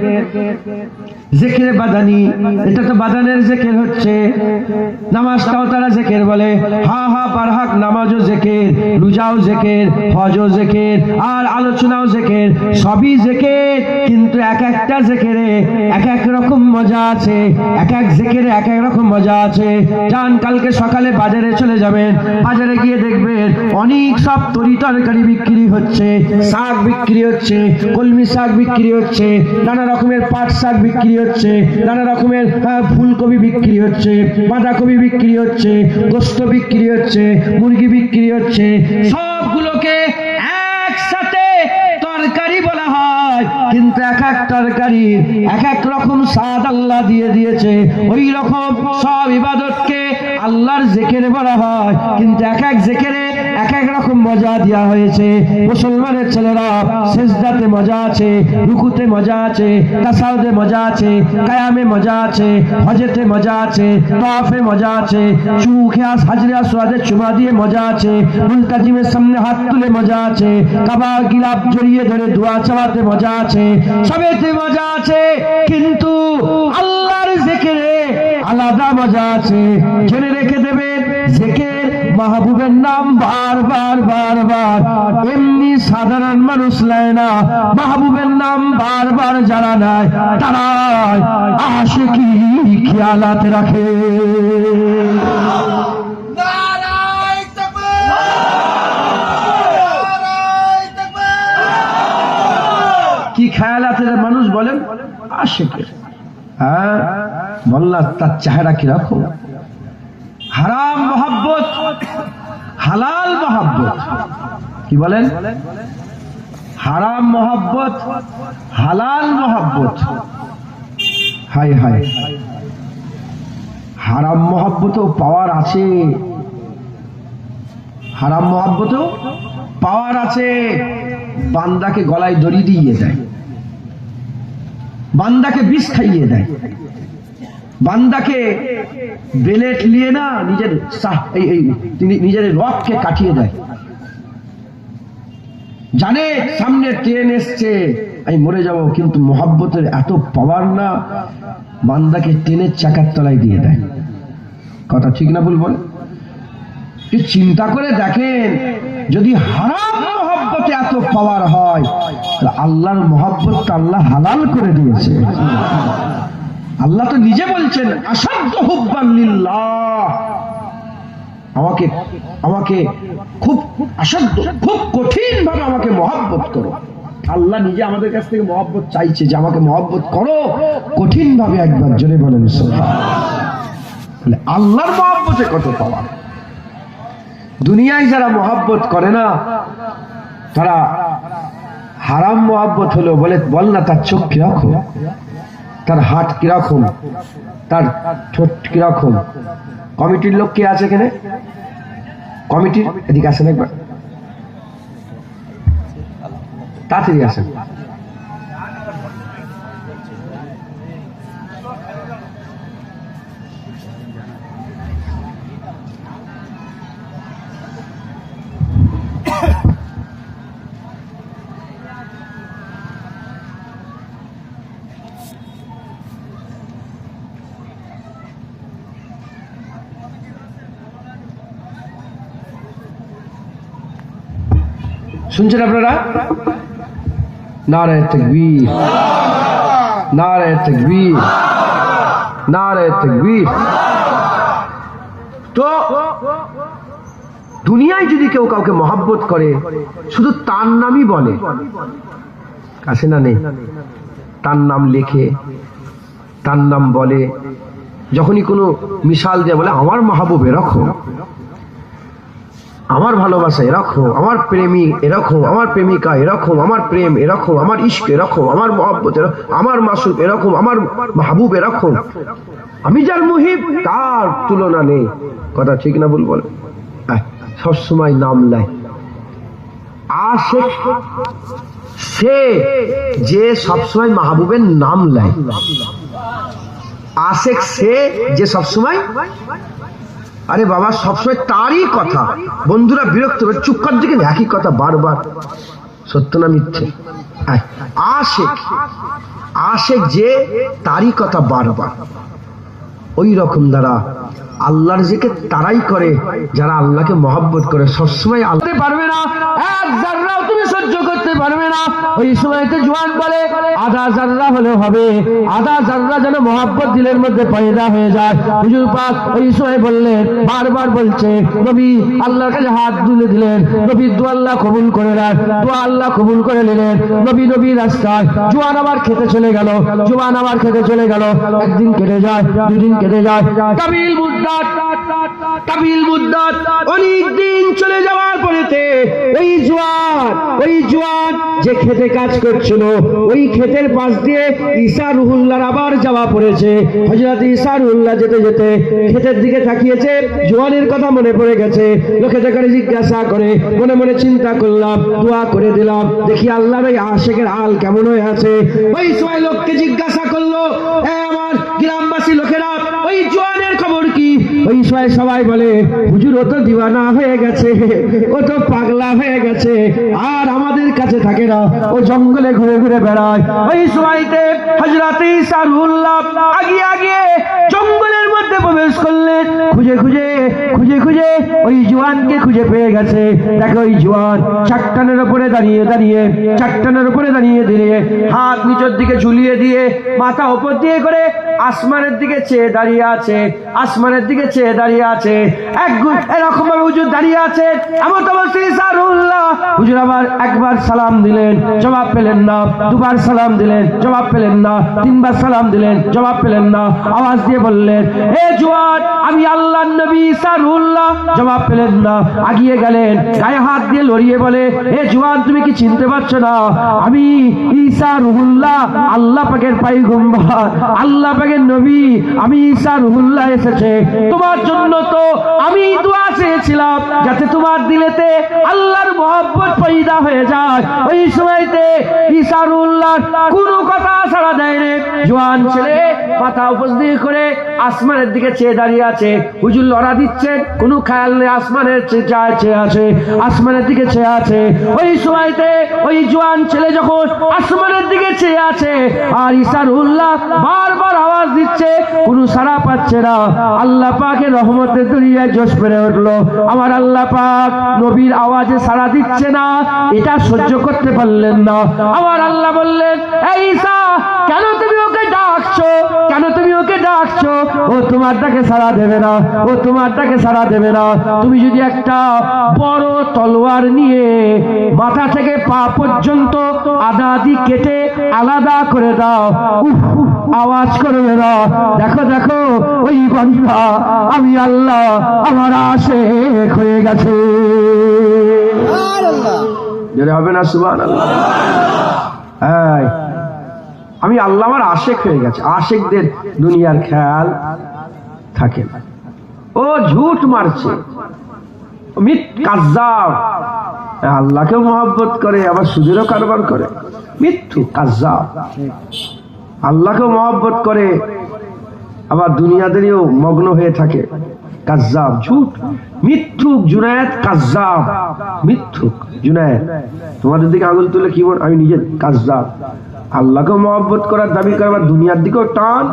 Speaker 2: জিকির বাদানি, এটা তো বাদানের জিকির হচ্ছে, নামাজটাও তারা জিকির বলে। হা হা বারহাক নামাজও জিকির, রোজাও জিকির, হজও জিকির, আর আলোচনাও জিকির, সবই জিকির। কিন্তু এক একটা জিকিরে এক এক রকম মজা আছে, এক এক জিকিরে এক এক রকম মজা আছে। যান কালকে সকালে বাজারে চলে যাবেন, বাজারে গিয়ে দেখবেন অনেক সব তরি তরকারি বিক্রি হচ্ছে, শাক বিক্রি হচ্ছে, কলমি শাক বিক্রি হচ্ছে, নানা রকমের পাট শাক বিক্রি হচ্ছে, নানা রকমের ফুলকপি বিক্রি হচ্ছে, বাঁধাকপি বিক্রি হচ্ছে, গোস্ত বিক্রি হচ্ছে, মুরগি বিক্রি হচ্ছে। সবগুলোকে একসাথে তরকারি বলা হয়, কিন্তু এক এক তরকারির এক এক রকম স্বাদ আল্লাহ দিয়ে দিয়েছে। ওই রকম সব ইবাদতকে আল্লাহর জিকির বলা হয়, কিন্তু এক এক জিকিরে এক এক রকম মজা দেওয়া হয়েছে। মুসলমানের ছেলেরা সিজদাতে মজা আছে, রুকুতে মজা আছে, তাসাউদে মজা আছে, কায়ামে মজা আছে, হজেতে মজা আছে, তাওয়াফে মজা আছে, চুখে হাজরে আসওয়াদে চুমা দিয়ে মজা আছে, মুলতাজিমের সামনে হাত তুলে মজা আছে, কাবা গিলাফ জড়িয়ে ধরে দোয়া চাওয়াতে মজা আছে, সবেতে মজা আছে। কিন্তু আল্লাহর জিকিরে আলাদা মজা আছে। জেনে রেখে দেবেন, জিকির মাহবুবের নাম বারবার বারবার এমনি সাধারণ মানুষ নেয় না, মাহবুবের নাম বারবার যারা নেয় তারা আশিকি খেয়ালাত রাখে। কি খেয়ালাতের মানুষ বলেন? আশিকি। হ্যাঁ বললা তার চেহারা কিরকম? হারাম মহব্বত, হালাল মহব্বত। কি বলেন? হারাম মহব্বত, হালাল মহব্বত। হাই হাই, হারাম মহব্বতও পাওয়ার আছে, হারাম মহব্বতও পাওয়ার আছে। বান্দাকে গলায় দড়ি দিয়ে দেয়, বান্দাকে বিষ খাইয়ে দেয়, বান্দাকে বেলেট নিয়ে না নিজের নিজের রথকে কাটিয়ে দেয়। জানে সামনে ট্রেন এসছে, আমি মরে যাব, কিন্তু মহব্বতের এত পাওয়ার না, বান্দাকে ট্রেনের চাকার তলায় দিয়ে দেয়। কথা ঠিক না ভুল বলে? চিন্তা করে দেখেন, যদি হারাম মহব্বতে এত পাওয়ার হয়, তাহলে আল্লাহর মহব্বতটা আল্লাহ হালাল করে দিয়েছে। আল্লাহ তো নিজে বলছেন আসাদ্দ হুব্বান লিল্লাহ, আমাকে আমাকে খুব আসাদ্দ, খুব কঠিন ভাবে আমাকে মহব্বত করো। আল্লাহ নিজে আমাদের কাছ থেকে মহব্বত চাইছে যে আমাকে মহব্বত করো কঠিন ভাবে। একবার জোরে বলেন সুবহানাল্লাহ। আল্লাহর মহব্বতে কত পাওয়া। দুনিয়ায় যারা মহব্বত করে না, তারা হারাম মহব্বত হলো বলে, বল না তার চোখ কিরকম, তার হাত কিরকম, তার ঠোঁট কিরকম। কমিটির লোক কে আছে এখানে? কমিটির এদিকে আসেন একবার, তাড়াতাড়ি আসেন। শুনছেন আপনারা? নারে তাকবীর, নারে তাকবীর, নারে তাকবীর। তো দুনিয়ায় যদি কেউ কাউকে মহব্বত করে, শুধু তার নামই বলে, আছে না নেই? তার নাম লেখে, তার নাম বলে, যখনই কোনো মিশাল দিয়ে বলে আমার মাহবুব এরকম, আমার ভালোবাসা এরকম, আমার প্রেমিক এরকম, আমার প্রেমিকা এরকম, আমার প্রেম এরকম, আমার ইশক এরকম, আমার মহব্বত এরকম, আমার মাসুক এরকম, আমার মাহবুব এরকম, আমি যার মুহিব তার তুলনা নেই। কথা ঠিক না ভুল বলে? সবসময় নাম নেয়। আশিক সে যে সবসময় মাহবুবের নাম নেয়। আশিক সে যে সবসময় আরে বাবা সবসময় তারই কথা, বন্ধুরা বিরক্ত হবে, চুপ কর দিকে একই কথা বারবার, সত্য না মিথ্যে? আশেক, আশেক যে তারই কথা বারবার। ওই রকম দ্বারা আল্লাহর জিকির তারাই করে যারা আল্লাহকে মহব্বত করে। সবসময় আল্লাহ পারবে না, এক জাররাও তুমি সহ্য করতে পারবে না। ওই সময়তে জওয়ান বলে আধা জাররা হলে হবে, আধা জাররা যেন মহব্বত দিলের মধ্যে পয়দা হয়ে যায়। হুজুর পাক ওই সময় বললেন, বারবার বলছে, নবী আল্লাহর কাছে হাত তুলে দিলেন, নবীর দোয়া আল্লাহ কবুল করে নেন, দোয়া আল্লাহ কবুল করে নিলেন। নবী রাস্তায় জওয়ান আবার খেতে চলে গেল, জওয়ান আবার খেতে চলে গেল। একদিন কেটে যায়, দুদিন কেটে যায়, কাবিল অনেক দিন চলে যাওয়ার পরেতে ওই জওয়ান যে খেতে কাজ করছিল, ওই ক্ষেতের পাশ দিয়ে ঈসা রুহুল্লাহর আবার যাওয়া পড়েছে। হযরত ঈসা রুহুল্লাহ যেতে যেতে ক্ষেতের দিকে তাকিয়েছে, জওয়ানের কথা মনে পড়ে গেছে। লোকেতে করে জিজ্ঞাসা করে, মনে মনে চিন্তা করলাম, দোয়া করে দিলাম, দেখি আল্লাহর ওই আশেকের হাল কেমন হয়ে আছে। ওই সময় লোককে জিজ্ঞাসা করলো, আমার গ্রামবাসী লোকেরা ওই জওয়ানের খবর কি? ওই সময় সবাই বলে, হুজুর ও তো দিওয়ানা হয়ে গেছে, ও তো পাগলা হয়ে গেছে, আর আমাদের কাছে থাকে না, ও জঙ্গলে ঘুরে ঘুরে বেড়ায়। ওই সময়তে হযরত ঈসা রুহুল্লাহ আগিয়ে জঙ্গলের মধ্যে প্রবেশ করলেন। খুঁজে খুঁজে ওই জওয়ানকে খুঁজে পেয়ে গেছে। দেখো ওই জওয়ান চাট্টানের উপরে দাঁড়িয়ে হাত নিচের দিকে ঝুলিয়ে দিয়ে, মাথা উপর দিয়ে করে আসমানের দিকে চেয়ে দাঁড়িয়ে আছে। এরকম ভাবে হুজুর দাঁড়িয়ে আছে। এমন তো বলছে ঈসা রুহুল্লাহ। হুজুর আবার একবার সালাম দিলেন, জবাব পেলেন না। দুবার সালাম দিলেন, জবাব পেলেন না। তিনবার সালাম দিলেন, জবাব পেলেন না। আওয়াজ দিয়ে বললেন, হে জওয়ান, আমি আল্লাহর নবী ঈসা রুহুল্লাহ। জবাব পেলেন না। আগিয়ে গেলেন, গায়ে হাত দিয়ে লড়িয়ে বলে, হে জওয়ান, তুমি কি চিনতে পারছো না? আমি ঈসা রুহুল্লাহ, আল্লাহ পাকের পয়গম্বর, আল্লাহ পাকের নবী। আমি ঈসা রুহুল্লাহ এসেছে তোমার জন্য। তো আমি দোয়া চেয়েছিলাম যাতে তোমার দিলেতে আল্লাহর মহব্বত পয়দা হয়ে যায়। ওই সময়তে ঈসা রুহুল্লাহ কোনো কথা সাড়া দেয়নি। জওয়ান ছেলে মাথা উপস্থিত করে আসমানের দিকে চেয়ে দাঁড়িয়ে আছে। হুজুর লড়া দিচ্ছেন, কোনো খেয়াল নেই, আসমানের আসমানের দিকে চেয়ে আছে। ওই সময়তে ওই জওয়ান ছেলে যখন আসমানের দিকে চেয়ে আছে, আর ঈসা রুহুল্লাহ বারবার আওয়াজ দিচ্ছে, কোনো সাড়া পাচ্ছে না। আল্লাহ পাকের রহমতের দুনিয়ায় জোশ পেরে উঠলো। আমার আল্লাহ পাক নবীর আওয়াজে সাড়া দিচ্ছে না, এটা সহ্য করতে পারলেন না। আমার আল্লাহ বললেন, এই ঈসা, কেন তুমি ওকে ডাকছো? ও তোমার ডাকে সাড়া দেবে না। তুমি যদি একটা বড় তলোয়ার নিয়ে মাথা থেকে পা পর্যন্ত আধা আধি কেটে আলাদা করে দাও, আওয়াজ করবে না। দেখো ওই বান্দা, আমি আল্লাহ, আমার আশেক হয়ে গেছে। হবে না সুবহানাল্লাহ? আমি আল্লাহ, আমার আশেক হয়ে গেছে। আশেকদের দুনিয়ার খেয়াল থাকে না। ও ঝুট মারছে, কাজ্জাব। আল্লাহকেও মহব্বত করে, আবার সুদেরও কারবার করে। মিথ্যু, কাজ্জাব। আল্লাহকেও মহব্বত করে, আবার দুনিয়াদেরও মগ্ন হয়ে থাকে। কাজ্জাব, ঝুট, মিথ্যুক। জুনায়েদ কাজ্জাব, মিথ্যুক জুনায়েদ। তোমাদের দিকে আঙুল তুলে কি বল? আমি নিজে কাজ্জাব। আল্লাহকেও মহব্বত করার দাবি করে, আবার দুনিয়ার দিকেও টান।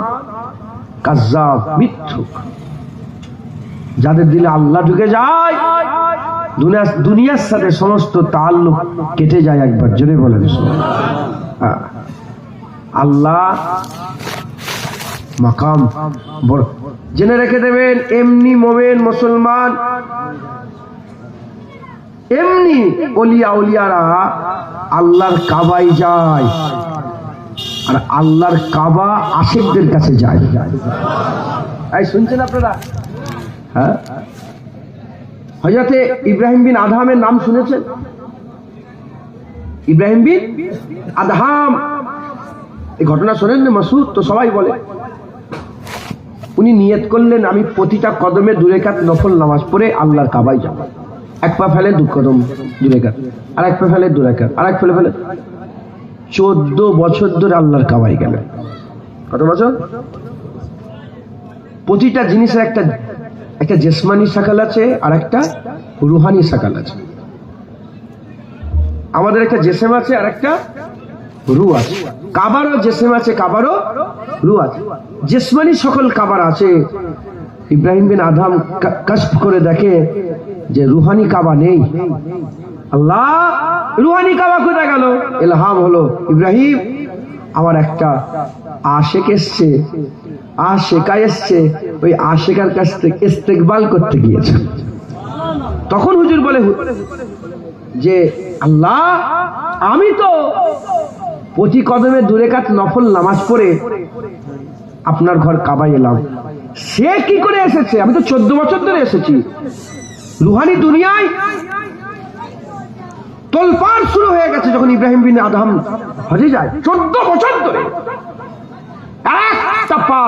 Speaker 2: কাজ্জাব, মিথ্যুক। যাদের দিলে আল্লাহ ঢুকে যায়, দুনিয়ার সাথে সমস্ত তাল্লুক কেটে যায় একবার। জোরে বলেন আল্লাহ মাকাম বড়। জেনে রেখে দেবেন, এমনি মোমেন মুসলমান, এমনি ওলিয়ারা আল্লাহর কাবায় যায়, আর আল্লাহর কাবা আশিকদের কাছে যায়। এই শুনছেন আপনারা? হ্যাঁ, হযরতে ইব্রাহিম বিন আদহামের নাম শুনেছেন? ইব্রাহিম বিন আদহাম, এই ঘটনা শোনেন না? মাসুদ তো সবাই বলে। উনি নিয়ত করলেন, আমি প্রতিটা কদমে 2 রাকাত নফল নামাজ পড়ে আল্লাহর কাবায় যাব। এক পা ফেলে 2 কদম 2 রাকাত, আর এক পা ফেলে 2 রাকাত, আর এক ফেলে 14 বছর ধরে আল্লাহর কাবায় গেলেন। কত বছর? প্রতিটা জিনিসের একটা জিসমানি শাকাল আছে আর একটা রুহানি শাকাল আছে। আমাদের একটা জেসেম আছে আর একটা রু আছে। কাবারও জেসেম আছে, কাবারও রু আছে। জিসমানি সকল কাবার আছে। ইব্রাহিম বিন আদম কাশফ করে দেখে যে রুহানি কাবা নেই। আল্লাহ, রুহানি কাবা কোথায় গেল? ইলহাম হলো, ইব্রাহিম আমার একটা আশেক এসছে, আশেকা এসছে, ওই আশেকার কাছ থেকে ইস্তেকবাল করতে গিয়েছে। তখন হুজুর বলে যে আল্লাহ, আমি তো প্রতি কদমে 2 রাকাত নফল নামাজ পড়ে আপনার ঘর কাবায় এলাম, সে কি করে এসেছে? আমি তো 14 বছর ধরে এসেছি। রুহানি দুনিয়ায় তোলপাড় শুরু হয়ে গেছে যখন ইব্রাহিম বিন আদম হজে যায়। 14 বছর ধরে একটা পা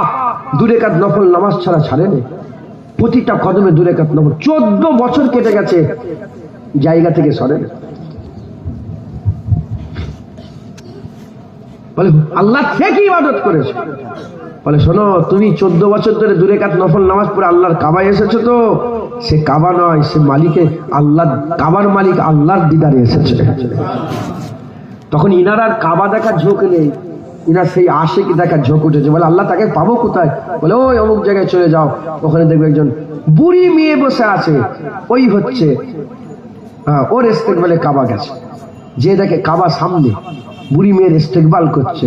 Speaker 2: 2 রাকাত নফল নামাজ ছাড়া ছাড়েনি। প্রতিটা কদমে 2 রাকাত নফল। 14 বছর কেটে গেছে, জায়গা থেকে সরেন। বলে আল্লাহ থেকে ইবাদত করেছে। বলে শোনো, তুমি 14 বছর ধরে 2 রাকাত নফল নামাজ পড়ে আল্লাহর কাবায় এসেছো, তো সে কাবা নয়, সে মালিকে আল্লাহ, কাবার মালিক আল্লাহর দিদারে এসেছে। তখন ইনার আর কাবা দেখার ঝোঁক নেই, ইনার সেই আশিক দেখার ঝোঁক উঠেছে। বলে আল্লাহ, তাকে পাবো কোথায়? বলে ওই অমুক জায়গায় চলে যাও, ওখানে দেখবে একজন বুড়ি মেয়ে বসে আছে, ওই হচ্ছে ওর ইস্তেকবালে কাবা গেছে। যে দেখে কাবা সামনে, বুড়ি মেয়ের ইস্তেকবাল করছে।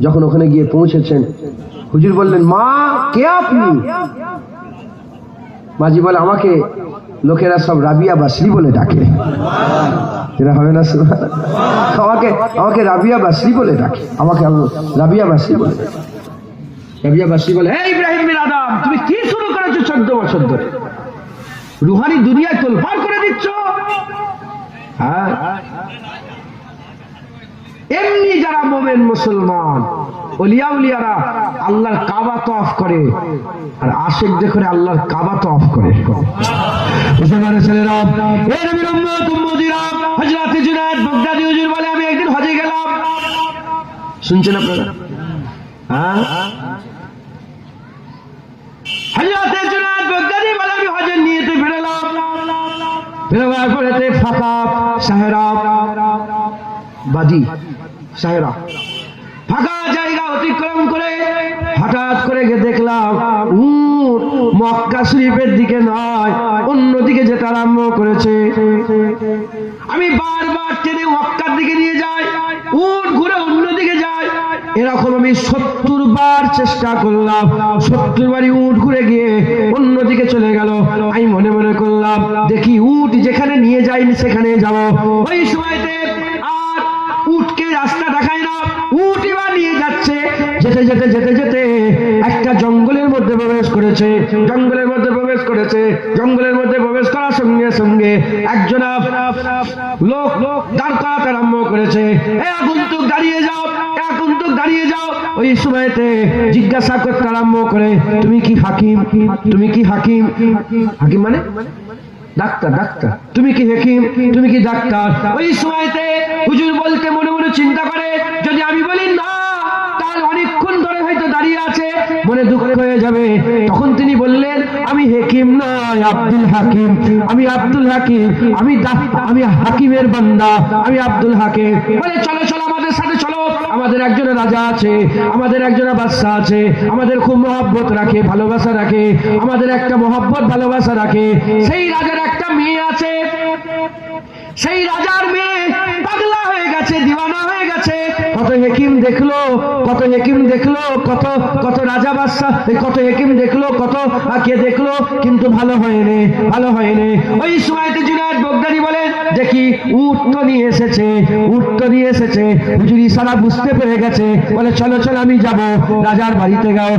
Speaker 2: যখন ওখানে গিয়ে পৌঁছেছেন, হুজুর বললেন, মা কে আপনি? মাঝি বলে, আমাকে লোকেরা সব রাবিয়া বাসরি বলে ডাকে। এরা হবে না? আমাকে রাবিয়া বাসরি বলে ডাকে, আমাকে রাবিয়া বাসরি বলে ডাকে। রাবিয়া বাসরি বলে, হে ইব্রাহিম বিন আদম, তুমি কি শুরু করেছো 14 বছর ধরে? রুহানি দুনিয়ায় তোলপাড় করে দিচ্ছ। হ্যাঁ, এমনি যারা মোমেন মুসলমান ওলিয়া উলিয়ারা আল্লাহর কাবা তওয়াফ করে, আর আশিকদের করে আল্লাহর কাবা তওয়াফ করে। মুসলমানের ছেলেরা, এই নবীর উম্মত উম্মতিরা, হযরত জুনায়েদ বাগদাদী হুজুর বলে, আমি একদিন হজে গেলাম। শুনছেন আপনারা? হ্যাঁ, হযরত জুনায়েদ বাগদাদী বলে, আমি হজের নিয়তে বেরোলাম। বেরোবার পরেতে ফাঁকা সাহেরা বাদি, সাহেরা ফাঁকা জায়গা অতিক্রম করে হঠাৎ করে গিয়ে দেখলাম উট মক্কা শরীফের দিকে নয়, অন্যদিকে যেতে আরম্ভ করেছে। আমি বারবার টেনে মক্কার দিকে নিয়ে যাই, উট ঘুরে অন্যদিকে যায়। এরকম আমি 70 বার চেষ্টা করলাম, 70 বারই উট ঘুরে গিয়ে অন্যদিকে চলে গেল। আমি মনে মনে করলাম, দেখি উট যেখানে নিয়ে যাইনি সেখানে যাব। ওই সময়তে আর উটকে রাস্তা দেখায় না, উট এবার নিয়ে যাচ্ছে। যেতে যেতে যেতে যেতে একটা জঙ্গলের মধ্যে প্রবেশ করেছে। জঙ্গলের মধ্যে প্রবেশ করেছে। জঙ্গলের মধ্যে প্রবেশ করার সঙ্গে সঙ্গে একজন লোক দাঁড় করাতে আরম্ভ করেছে। এ আগন্তুক দাঁড়িয়ে যাও, এ আগন্তুক দাঁড়িয়ে যাও। ওই সময়তে জিজ্ঞাসা করতে আরম্ভ করে, তুমি কি হাকিম? তুমি কি হাকিম? হাকিম মানে ডাক্তার। ডাক্তার, তুমি কি হাকিম? তুমি কি ডাক্তার? ওই সময়তে হুজুর বলতে মনে মনে চিন্তা করে, যদি আমি বলি না, তাহলে অনেকক্ষণ ধরে হয়তো দাঁড়িয়ে আছে, মনে দুঃখ হয়ে যাবে। তখন তিনি বললেন, আমি হাকিম নয়, আব্দুল হাকিম। আমি আব্দুল হাকিম, আমি হাকিমের বান্দা, আমি আব্দুল হাকিম। বলে চলো চলো, আমাদের সাথে চলো। আমাদের একজন রাজা আছে, আমাদের একজন বাদশা আছে, আমাদের খুব মহব্বত রাখে, ভালোবাসা রাখে, আমাদের একটা মহব্বত ভালোবাসা রাখে। সেই রাজার একটা মেয়ে আছে, সেই রাজার মেয়ে পাগলা হয়ে গেছে, দিওয়ানা হয়ে গেছে। কত হাকিম দেখলো, কত হাকিম দেখলো, কত কত রাজা বাদশা, কত হাকিম দেখলো, কত কে দেখলো, কিন্তু ভালো হয়নি, ভালো হয়নি। ওই সময়তে জুনায়েদ বাগদাদী বলেন, দেখি উট তো নিয়ে এসেছে, উট তো নিয়ে এসেছে। হুজুর ইশারা বুঝতে পেরে গেছে। বলে চলো চলো, আমি যাব। রাজার বাড়িতে যাও।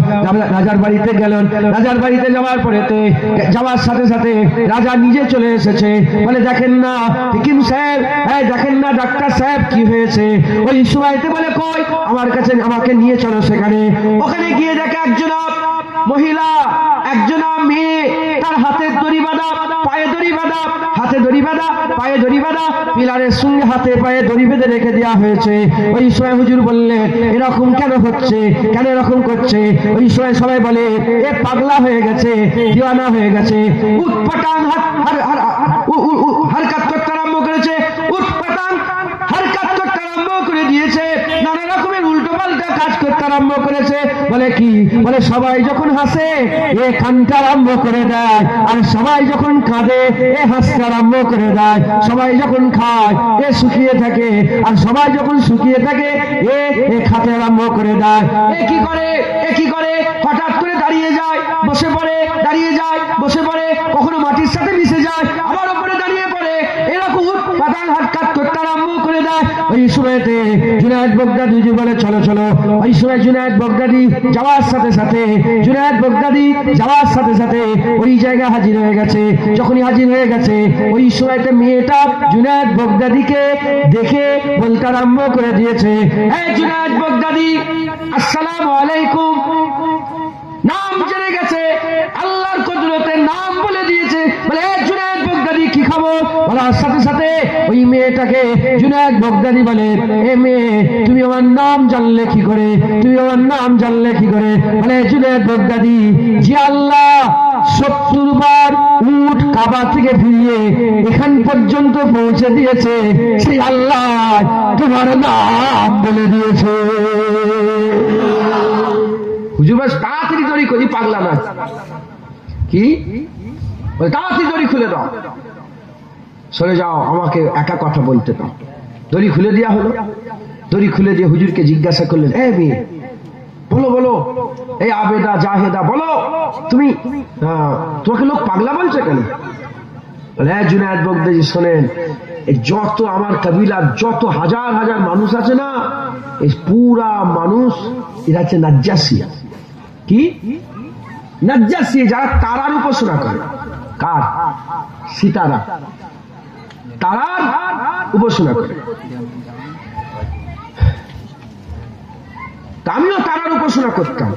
Speaker 2: রাজার বাড়িতে গেলেন। রাজার বাড়িতে যাওয়ার পরেতে যাওয়ার সাথে সাথে রাজা নিজে চলে এসেছে। বলে দেখেন না হাকিম সাহেব, এই দেখেন না ডাক্তার সাহেব, কি হয়েছে? ওই সময়তে বলে, কই, আমার কাছে, আমাকে নিয়ে চলো সেখানে। ওখানে গিয়ে দেখে একজন মহিলা, একজন মেয়ে, তার হাতে দড়ি বাঁধা, পায়ে দড়ি বাঁধা, বাঁধা, হাতে দড়ি বাঁধা, পায়ে দড়ি বাঁধা, পিলারের সঙ্গে হাতে পায়ে দড়ি বেঁধে রেখে দেওয়া হয়েছে। ওই সময় হুজুর বললেন এরকম কেন হচ্ছে, কেন এরকম করছে? ওই সময় সবাই বলে এ পাগলা হয়ে গেছে, দিওয়ানা হয়ে গেছে, উটপাটাং হারকাত করতে আরম্ভ করেছে, উটপাটাং হারকাত করতে আরম্ভ করে দিয়েছে, নানা রকমের উল্টো পাল্টা কাজ করতে আরম্ভ করেছে। বলে কি? বলে সবাই যখন হাসে এ কানতে আরম্ভ করে দেয়, আর সবাই যখন কাঁদে এ হাসতে আরম্ভ করে দেয়, সবাই যখন খায় এ শুকিয়ে থাকে, আর সবাই যখন শুকিয়ে থাকে এ খাতে আরম্ভ করে দেয়। এ কি করে? এ কি করে? হঠাৎ করে দাঁড়িয়ে যায়, বসে পড়ে, দাঁড়িয়ে যায়, বসে পড়ে, কখনো মাটির সাথে মিশে যায়, আবার উপরে দাঁড়িয়ে পড়ে, এরকম পাতাল হাতকাত করতে আরম্ভ করে দেয়। ওই সময়তে জুনায়েদ বাগদাদি বলে চলো চলো। ওই সময় জুনায়েদ বাগদাদি যাওয়ার সাথে সাথে, জুনায়েদ বাগদাদি যাওয়ার সাথে সাথে ওই জায়গায় হাজির হয়ে গেছে। যখনই হাজির হয়ে গেছে ওই সময়তে মেয়েটা জুনায়েদ বাগদাদিকে দেখে বলতে আরম্ভ করে দিয়েছে, এই জুনায়েদ বাগদাদি আসসালামু আলাইকুম। নাম জেনে গেছে, আল্লাহর কুদরতের নাম বলে দিয়েছে। বলে এই জুনায়েদ বাগদাদি কি খবর? বলার সাথে সাথে ওই মেয়েটাকে জুনায়েদ বাগদাদি বলে, এ মেয়ে তুমি আমার নাম জানলে কি করে? তুমি আমার নাম জানলে কি করে? বলে জুনায়েদ বাগদাদি, যে আল্লাহ 70 বার উট কাবা থেকে ফিরিয়ে এখান পর্যন্ত পৌঁছে দিয়েছে, সেই আল্লাহ তোমার নাম বলে দিয়েছে। হুজুর বাস তাড়াতাড়ি দড়ি করি, পাগলা না কি? তাড়াতাড়ি দড়ি খুলে দাও, সরে যাও, আমাকে একা কথা বলতে দাও। দড়ি খুলে দেওয়া হলো। দড়ি খুলে দিয়ে হুজুরকে জিজ্ঞাসা করলেন, এ মেয়ে বলো বলো, এই আবেদা জাহেদা বলো, তুমি তোমাকে লোক পাগলা বলছে কেন? জুনায়েদ বাগদাদি শোনেন, যত আমার কবিলার যত হাজার হাজার মানুষ আছে না, এই পুরা মানুষ এরা হচ্ছে নাজ্জাসী। কি? নাজ্জাসী, যারা তারার উপাসনা করে। কার? সিতারা, তারার উপাসনা করে। আমিও তারার উপাসনা করতাম,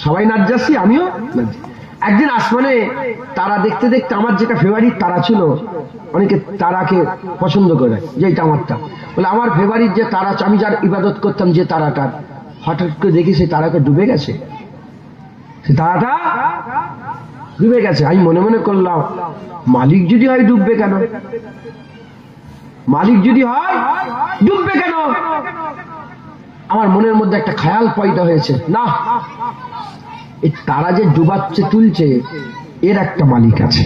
Speaker 2: সবাই নাজ্জাসী, আমিও নাজ্জাসী। একদিন আসমানে তারা দেখতে দেখতে আমার যেটা ফেভারিট তারা ছিল, অনেকে তারাকে পছন্দ করে যে এটা আমারটা, বলে আমার ফেভারিট যে তারা, আমি যার ইবাদত করতাম যে তারাটা, হঠাৎ করে দেখি সেই তারাকে ডুবে গেছে, সে তারাটা ডুবে গেছে। আমি মনে মনে করলাম, মালিক যদি হয় ডুববে কেন? মালিক যদি হয় ডুববে কেন? আমার মনের মধ্যে একটা খেয়াল পয়দা হয়েছে, না, এই তারা যে ডুবাচ্ছে তুলছে এর একটা মালিক আছে,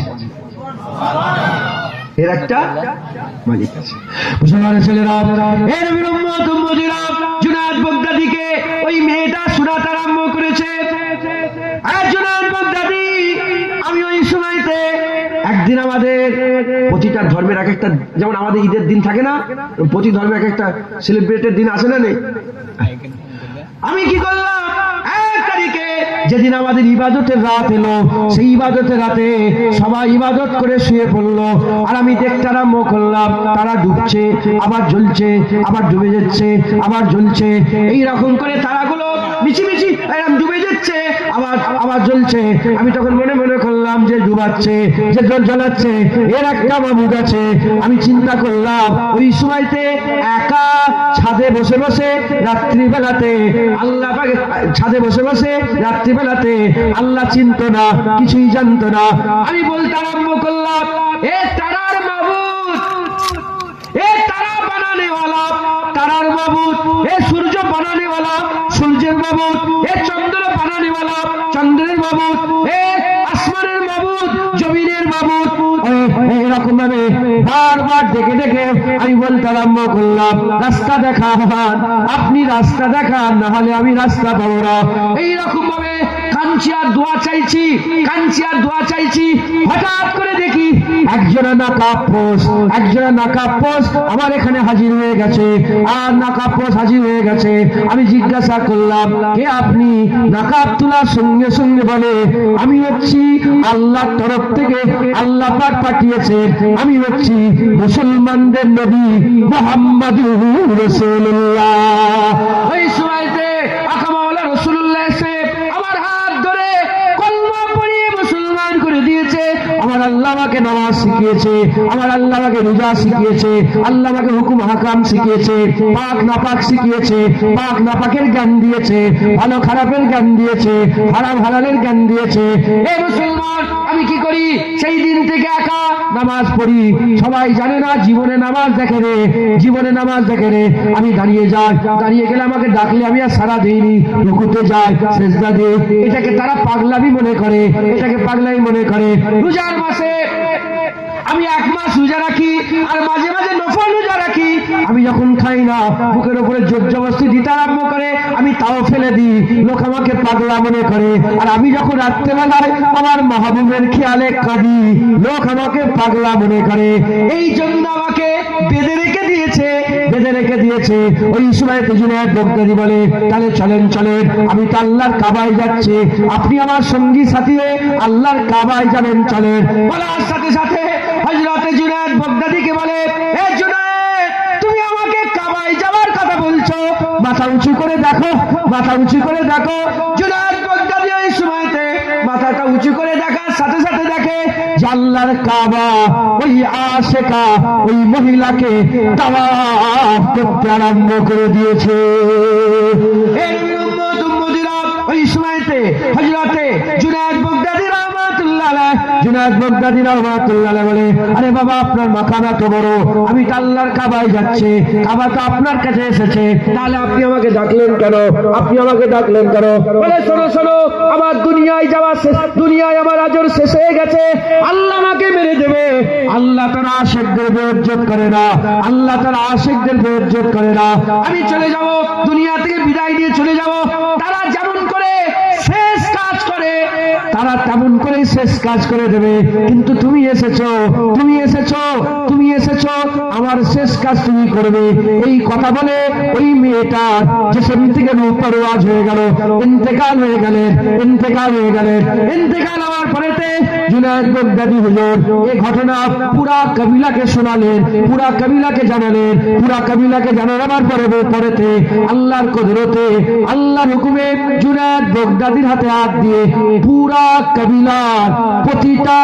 Speaker 2: এর একটা মালিক আছে। মুসলমানের ছেলেরা, এর জুনায়েদ বাগদাদিকে ওই মেয়েটা শোনাতে আরম্ভ করেছে, জুনায়েদ বাগদাদি, আমি ওই সময়তে একদিন আমাদের প্রতিটা ধর্মের এক একটা, যেমন আমাদের ঈদের দিন থাকে না, প্রতি ধর্মের এক একটা সেলিব্রেটেড দিন আছে না নেই? আমি কি করলাম, 1 তারিখে যেদিন আমাদের ইবাদতের রাত এলো, সেই ইবাদতের রাতে সবাই ইবাদত করে শুয়ে পড়লো, আর আমি দেখতে আরম্ভ করলাম তারা ডুবছে, আবার জ্বলছে, আবার ডুবে যাচ্ছে, আবার জ্বলছে, এইরকম করে তারাগুলো মিছিমিছি এরকম ডুবে যাচ্ছে, আবার আবার জ্বলছে। আমি তখন মনে মনে করলাম যে ডুবাচ্ছে, যে জ্বলাচ্ছে এর একটা মাবুদ আছে। আমি চিন্তা করলাম ওই সময়তে একা ছাদে বসে বসে রাত্রিবেলাতে, আল্লাহ ছাদে বসে বসে রাত্রিবেলাতে আল্লাহ চিনত না, কিছুই জানতো না। আমি বলতে আরম্ভ করলাম, এ তারার মাবুদ, এ তারা বানানেওয়ালা, তারার মাবুদ, এ সূর্য বানানেওয়ালা, সূর্যের মাবুদ, এ চন্দ্র বানানেওয়ালা, চন্দ্রের মাবুদ, এ আসমানের মাবুদ, জমিনের মাবুদ। এরকম ভাবে বারবার ডেকে ডেকে আমি বলতে আরম্ভ করলাম, রাস্তা দেখান, আপনি রাস্তা দেখান, না হলে আমি রাস্তা পাবো না। এইরকম ভাবে কাঁদছি আর দোয়া চাইছি, কাঁদছি আর দোয়া চাইছি। হঠাৎ করে দেখি একজনা নাকাপোস, একজনা নাকাপোস আমার এখানে হাজির হয়ে গেছে, আর নাকাপোস হাজির হয়ে গেছে। আমি জিজ্ঞাসা করলাম, কে আপনি? নাকাব তোলার সঙ্গে সঙ্গে বলে, আমি হচ্ছি আল্লাহর তরফ থেকে, আল্লাহ পাক পাঠিয়েছে, আমি হচ্ছি মুসলমানদের নবী মুহাম্মদুর রাসূলুল্লাহ। ওই সময়তে আকামাওয়ালা রাসূলুল্লাহ এসে আমার হাত ধরে কলমা পড়িয়ে মুসলমান করে দিয়েছে। আমার আল্লাহ আমাকে নামাজ শিখিয়েছে, আমার আল্লাহ আমাকে রোজা শিখিয়েছে, আল্লাহ আমাকে হুকুম হাকাম শিখিয়েছে, পাক নাপাক শিখিয়েছে, পাক নাপাকের জ্ঞান দিয়েছে, ভালো খারাপের জ্ঞান দিয়েছে, হারাম হালালের জ্ঞান দিয়েছে। এই মুসলমান, আমি কি করি? সেই দিন থেকে একা নামাজ পড়ি। সবাই জানে না জীবনে নামাজ দেখে রে, জীবনে নামাজ দেখে রে। আমি দাঁড়িয়ে যাই, দাঁড়িয়ে গেলে আমাকে ডাকলে আমি আর সারা দিইনি, রুকুতে যাই, সেজদা দিই। এটাকে তারা পাগলামি মনে করে, এটাকে পাগলামি মনে করে। রোজার মাসে আমি 1 মাস রোজা রাখি, আর মাঝে মাঝে নফল রোজা রাখি। আমি যখন খাই না, বুকের উপরে জোর জবরদস্তি দিতে আরম্ভ করে, আমি তাও ফেলে দিই। লোক আমাকে পাগলা মনে করে। আর আমি যখন রাত্রেবেলায় আমার মাহবুবের খেয়ালে কাঁদি, লোক আমাকে পাগলা মনে করে। এই জন্য আমাকে বেঁধে রেখে দিয়েছে, বেঁধে রেখে দিয়েছে। ওই সময় জুনায়েদ বাগদাদী বলে, তাহলে চলেন চলেন, আমি তো আল্লাহর কাবায় যাচ্ছি, আপনি আমার সঙ্গী সাথী হয়ে আল্লাহর কাবায় যাবেন, চলেন। বলার সাথে সাথে হযরত জুনায়েদ বাগদাদীকে বলে, এ জুনায়েদ, তুমি আমাকে কাবায় যাওয়ার কথা বলছো, মাথা উঁচু করে দেখো, মাথা উঁচু করে দেখো। জুনায়েদ বাগদাদী ওই সময়তে মাথাটা উঁচু করে দেখার সাথে সাথে দেখে যে আল্লাহর কাবা ওই আশেকা ওই মহিলাকে তাওয়াফ করতে আরম্ভ করে দিয়েছে। এই উম্মত উম্মতিরা ওই সময়তে হযরতে জুনায়েদ বাগদাদী রাহমাতুল্লাহ আলাইহি, জুনায়েদ বাগদাদী রাহমাতুল্লাহ আলাইহি বলে, আরে বাবা, আপনার মাকাম এত বড়, আমি তো আল্লাহর কাবায় যাচ্ছি, কাবা তো আপনার কাছে এসেছে, তাহলে আপনি আমাকে ডাকলেন কেন? আপনি আমাকে ডাকলেন কেন? বলে, শোনো শোনো, আমার দুনিয়ায় যাওয়া শেষ, দুনিয়ায় আমার আজর শেষ হয়ে গেছে, আল্লাহ আমাকে মেরে দেবে। আল্লাহ তার আশিকদের বেইজ্জত করে না, আল্লাহ তার আশিকদের বেইজ্জত করে না। আমি চলে যাব, দুনিয়া থেকে বিদায় নিয়ে চলে যাব। তারা যেমন করে শেষ কাজ করে, তারা তেমন করে শেষ কাজ করে দেবে। কিন্তু তুমি এসেছো, তুমি এসেছো, তুমি এসেছো, আমার শেষ কাজ তুমি করবে। এই কথা বলে ওই মেয়েটা জিসম থেকে রূপরওয়াজ হয়ে গেল, ইন্তেকাল হয়ে গেলেন, ইন্তেকাল হয়ে গেলেন। ইন্তেকাল হওয়ার পরেতে জুনায়েদ বাগদাদী হুজুর এই ঘটনা পুরা কবিলাকে শোনালেন, পুরা কবিলাকে জানালেন। পুরা কবিলাকে জানানোর পরেতে আল্লাহর কুদরতে, আল্লাহর হুকুমে জুনায়েদ বাগদাদীর হাতে হাত দিয়ে পুরা কবিলার প্রতিটা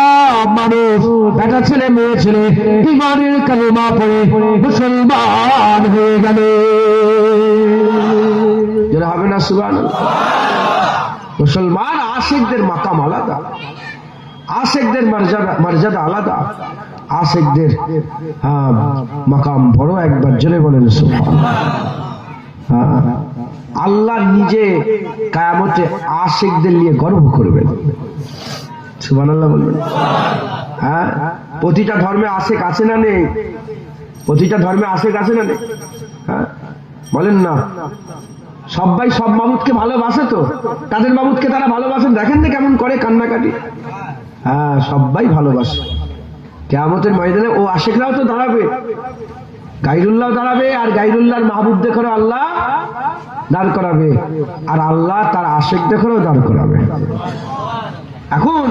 Speaker 2: মানুষ, বেটা ছেলে মেয়ে ছেলে, ঈমানের কালেমা পড়ে মুসলমান হয়ে গেল। যারা হবে না সুবহানাল্লাহ। মুসলমান আশিকদের মাকাম আলাদা, আশিকদের মর্যাদা আলাদা, আশিকদের মাকাম বড়। একবার জোরে বলেন সুবহানাল্লাহ। আল্লাহ নিজে কিয়ামতে আশিকদের নিয়ে গর্ব করবেন, সুবহানাল্লাহ বলবেন। হ্যাঁ, প্রতিটা ধর্মে আশিক আছে না নেই? প্রতিটা ধর্মে আশিক আছে না নেই? হ্যাঁ, বলেন না। সবাই সব মাবুদকে ভালোবাসে তো, তাদের মাবুদকে তারা ভালোবাসেন, দেখেন না কেমন করে কান্নাকাটি। হ্যাঁ, সবাই ভালোবাসে। কিয়ামতের ময়দানে ও আশিকরাও তো দাঁড়াবে, গায়রুল্লাহ দাঁড়াবে, আর গায়রুল্লাহর মাহবুব দেখে আল্লাহ দাঁড় করাবে, আর আল্লাহ তার আশিক দেখেও দাঁড় করাবে। এখন